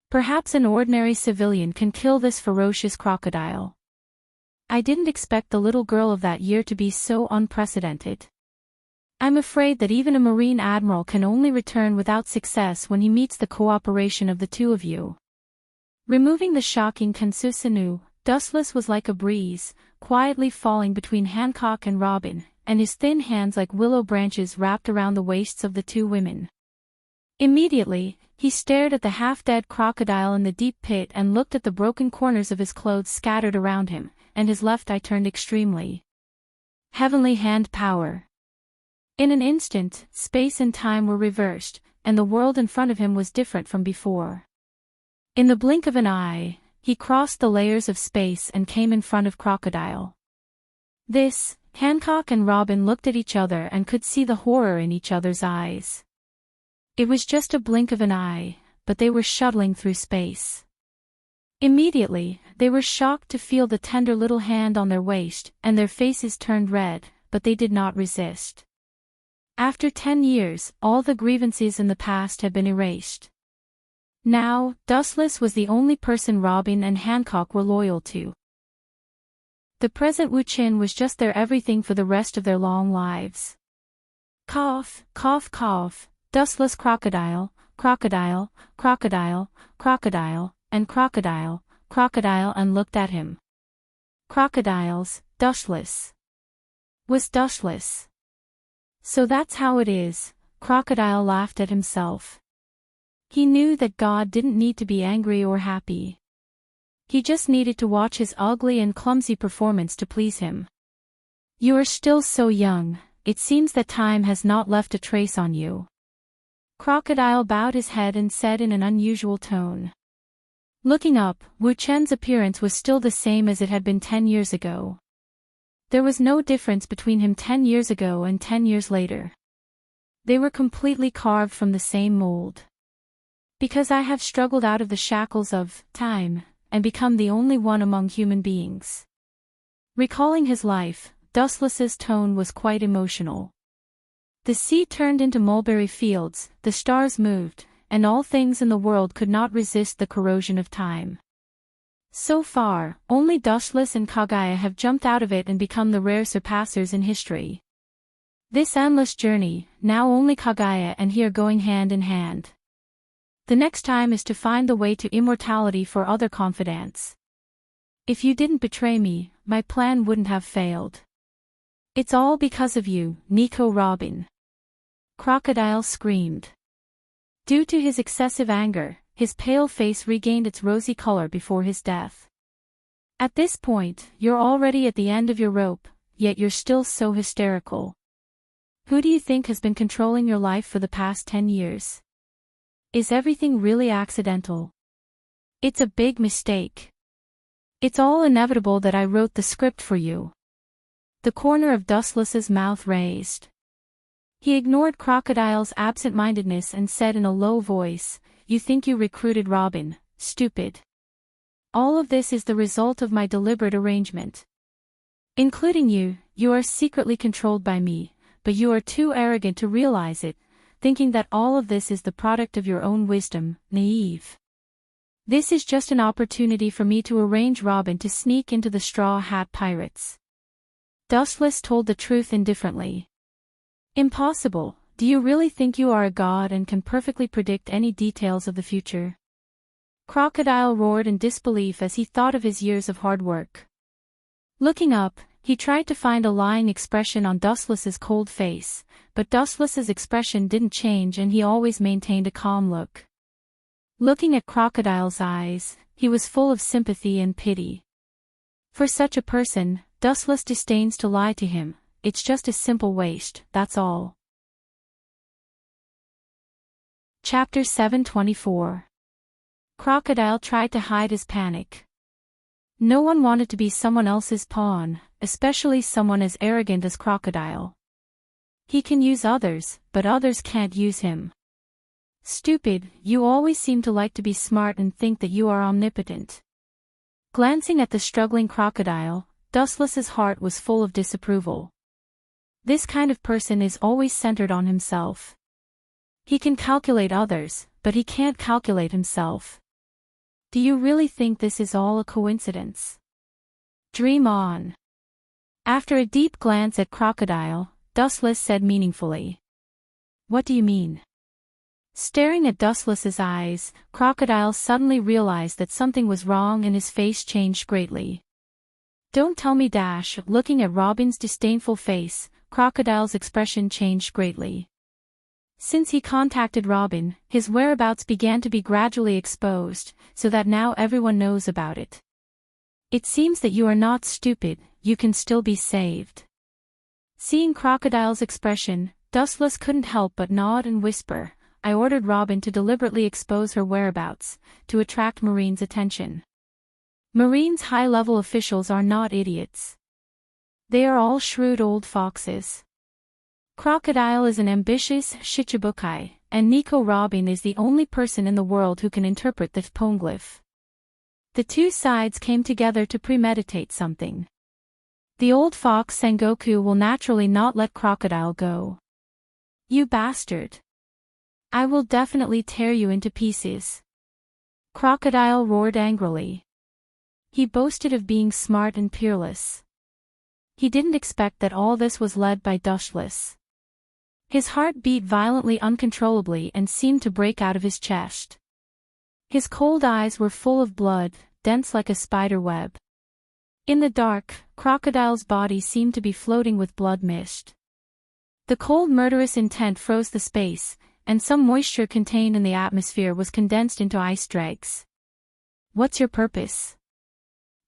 Perhaps an ordinary civilian can kill this ferocious crocodile. I didn't expect the little girl of that year to be so unprecedented. I'm afraid that even a Marine admiral can only return without success when he meets the cooperation of the two of you. Removing the shocking Kansusanu, Dustless was like a breeze, quietly falling between Hancock and Robin, and his thin hands like willow branches wrapped around the waists of the two women. Immediately, he stared at the half-dead crocodile in the deep pit and looked at the broken corners of his clothes scattered around him, and his left eye turned extremely. Heavenly hand power. In an instant, space and time were reversed, and the world in front of him was different from before. In the blink of an eye, he crossed the layers of space and came in front of Crocodile. This, Hancock and Robin looked at each other and could see the horror in each other's eyes. It was just a blink of an eye, but they were shuttling through space. Immediately, they were shocked to feel the tender little hand on their waist, and their faces turned red, but they did not resist. After 10 years, all the grievances in the past had been erased. Now, Dustless was the only person Robin and Hancock were loyal to. The present Wu Qin was just their everything for the rest of their long lives. Cough, cough, cough, Dustless crocodile, crocodile, crocodile, crocodile, and crocodile, crocodile and looked at him. Crocodiles, Dustless. Was Dustless. So that's how it is, Crocodile laughed at himself. He knew that God didn't need to be angry or happy. He just needed to watch his ugly and clumsy performance to please him. You are still so young, it seems that time has not left a trace on you. Crocodile bowed his head and said in an unusual tone. Looking up, Wu Chen's appearance was still the same as it had been 10 years ago. There was no difference between him 10 years ago and 10 years later. They were completely carved from the same mold. Because I have struggled out of the shackles of time, and become the only one among human beings. Recalling his life, Dustless's tone was quite emotional. The sea turned into mulberry fields, the stars moved, and all things in the world could not resist the corrosion of time. So far, only Dustless and Kagaya have jumped out of it and become the rare surpassers in history. This endless journey, now only Kagaya and he are going hand in hand. The next time is to find the way to immortality for other confidants. If you didn't betray me, my plan wouldn't have failed. It's all because of you, Nico Robin. Crocodile screamed. Due to his excessive anger, his pale face regained its rosy color before his death. At this point, you're already at the end of your rope, yet you're still so hysterical. Who do you think has been controlling your life for the past 10 years? Is everything really accidental? It's a big mistake. It's all inevitable that I wrote the script for you. The corner of Dustless's mouth raised. He ignored Crocodile's absent-mindedness and said in a low voice, You think you recruited Robin, stupid. All of this is the result of my deliberate arrangement. Including you, you are secretly controlled by me, but you are too arrogant to realize it, thinking that all of this is the product of your own wisdom, naive. This is just an opportunity for me to arrange Robin to sneak into the Straw Hat Pirates. Dustless told the truth indifferently. Impossible. Do you really think you are a god and can perfectly predict any details of the future? Crocodile roared in disbelief as he thought of his years of hard work. Looking up, he tried to find a lying expression on Dustless's cold face, but Dustless's expression didn't change and he always maintained a calm look. Looking at Crocodile's eyes, he was full of sympathy and pity. For such a person, Dustless disdains to lie to him. It's just a simple waste, that's all. Chapter 724. Crocodile tried to hide his panic. No one wanted to be someone else's pawn, especially someone as arrogant as Crocodile. He can use others, but others can't use him. Stupid, you always seem to like to be smart and think that you are omnipotent. Glancing at the struggling Crocodile, Dustless's heart was full of disapproval. This kind of person is always centered on himself. He can calculate others, but he can't calculate himself. Do you really think this is all a coincidence? Dream on. After a deep glance at Crocodile, Dustless said meaningfully. What do you mean? Staring at Dustless's eyes, Crocodile suddenly realized that something was wrong and his face changed greatly. Don't tell me dash. Looking at Robin's disdainful face, Crocodile's expression changed greatly. Since he contacted Robin, his whereabouts began to be gradually exposed, so that now everyone knows about it. It seems that you are not stupid, you can still be saved. Seeing Crocodile's expression, Dustless couldn't help but nod and whisper, I ordered Robin to deliberately expose her whereabouts, to attract Marine's attention. Marine's high-level officials are not idiots. They are all shrewd old foxes. Crocodile is an ambitious shichibukai, and Nico Robin is the only person in the world who can interpret the poneglyph. The two sides came together to premeditate something. The old fox Sengoku will naturally not let Crocodile go. You bastard. I will definitely tear you into pieces. Crocodile roared angrily. He boasted of being smart and peerless. He didn't expect that all this was led by Dushless. His heart beat violently uncontrollably and seemed to break out of his chest. His cold eyes were full of blood, dense like a spider web. In the dark, Crocodile's body seemed to be floating with blood mist. The cold murderous intent froze the space, and some moisture contained in the atmosphere was condensed into ice dregs. What's your purpose?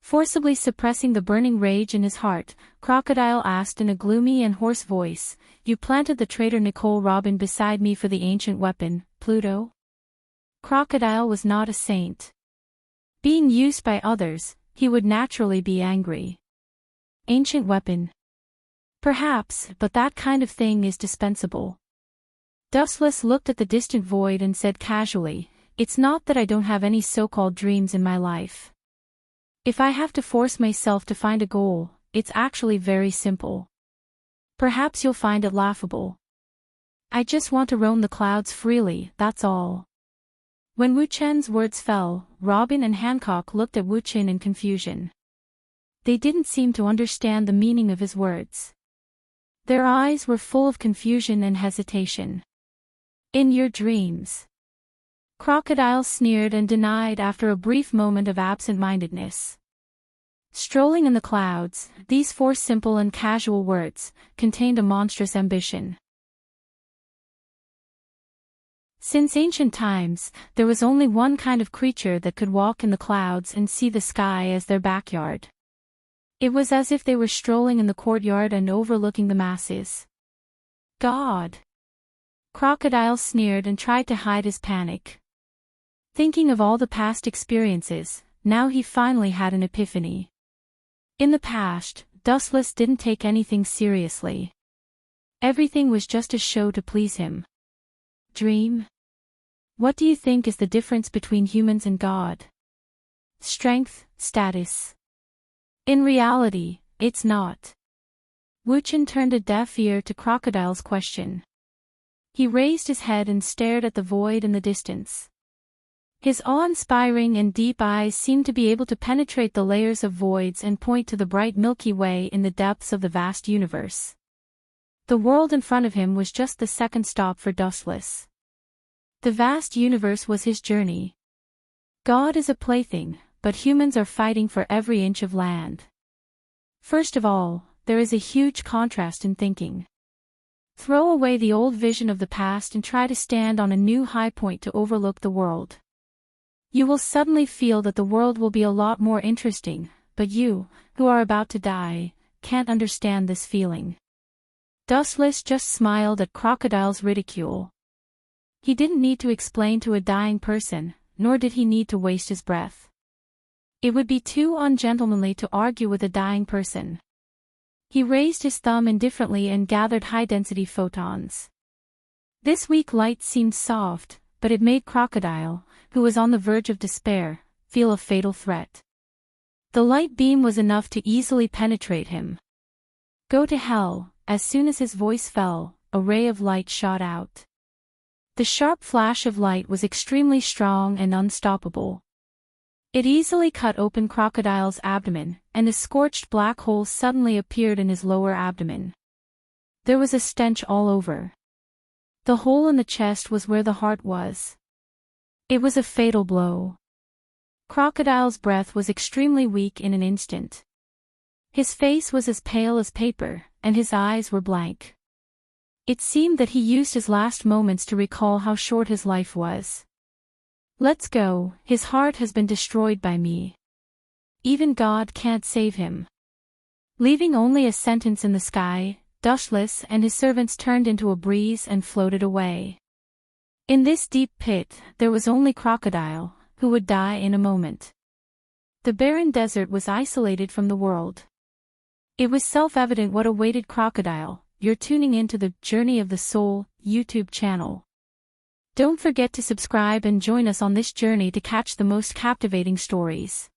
Forcibly suppressing the burning rage in his heart, Crocodile asked in a gloomy and hoarse voice, You planted the traitor Nicole Robin beside me for the ancient weapon, Pluto? Crocodile was not a saint. Being used by others, he would naturally be angry. Ancient weapon. Perhaps, but that kind of thing is dispensable. Dustless looked at the distant void and said casually, It's not that I don't have any so-called dreams in my life. If I have to force myself to find a goal, it's actually very simple. Perhaps you'll find it laughable. I just want to roam the clouds freely, that's all. When Wu Chen's words fell, Robin and Hancock looked at Wu Chen in confusion. They didn't seem to understand the meaning of his words. Their eyes were full of confusion and hesitation. In your dreams. Crocodile sneered and denied after a brief moment of absent-mindedness. Strolling in the clouds, these four simple and casual words contained a monstrous ambition. Since ancient times, there was only one kind of creature that could walk in the clouds and see the sky as their backyard. It was as if they were strolling in the courtyard and overlooking the masses. God! Crocodile sneered and tried to hide his panic. Thinking of all the past experiences, now he finally had an epiphany. In the past, Dustless didn't take anything seriously. Everything was just a show to please him. Dream? What do you think is the difference between humans and God? Strength, status. In reality, it's not. Wu Chen turned a deaf ear to Crocodile's question. He raised his head and stared at the void in the distance. His awe-inspiring and deep eyes seemed to be able to penetrate the layers of voids and point to the bright Milky Way in the depths of the vast universe. The world in front of him was just the second stop for Dustless. The vast universe was his journey. God is a plaything, but humans are fighting for every inch of land. First of all, there is a huge contrast in thinking. Throw away the old vision of the past and try to stand on a new high point to overlook the world. You will suddenly feel that the world will be a lot more interesting, but you, who are about to die, can't understand this feeling. Dustless just smiled at Crocodile's ridicule. He didn't need to explain to a dying person, nor did he need to waste his breath. It would be too ungentlemanly to argue with a dying person. He raised his thumb indifferently and gathered high-density photons. This weak light seemed soft, but it made Crocodile, who was on the verge of despair, feel a fatal threat. The light beam was enough to easily penetrate him. Go to hell. As soon as his voice fell, a ray of light shot out. The sharp flash of light was extremely strong and unstoppable. It easily cut open Crocodile's abdomen, and a scorched black hole suddenly appeared in his lower abdomen. There was a stench all over. The hole in the chest was where the heart was. It was a fatal blow. Crocodile's breath was extremely weak in an instant. His face was as pale as paper, and his eyes were blank. It seemed that he used his last moments to recall how short his life was. Let's go, his heart has been destroyed by me. Even God can't save him. Leaving only a sentence in the sky, Dustless and his servants turned into a breeze and floated away. In this deep pit, there was only Crocodile, who would die in a moment. The barren desert was isolated from the world. It was self-evident what awaited Crocodile. You're tuning into the Journey of the Soul YouTube channel. Don't forget to subscribe and join us on this journey to catch the most captivating stories.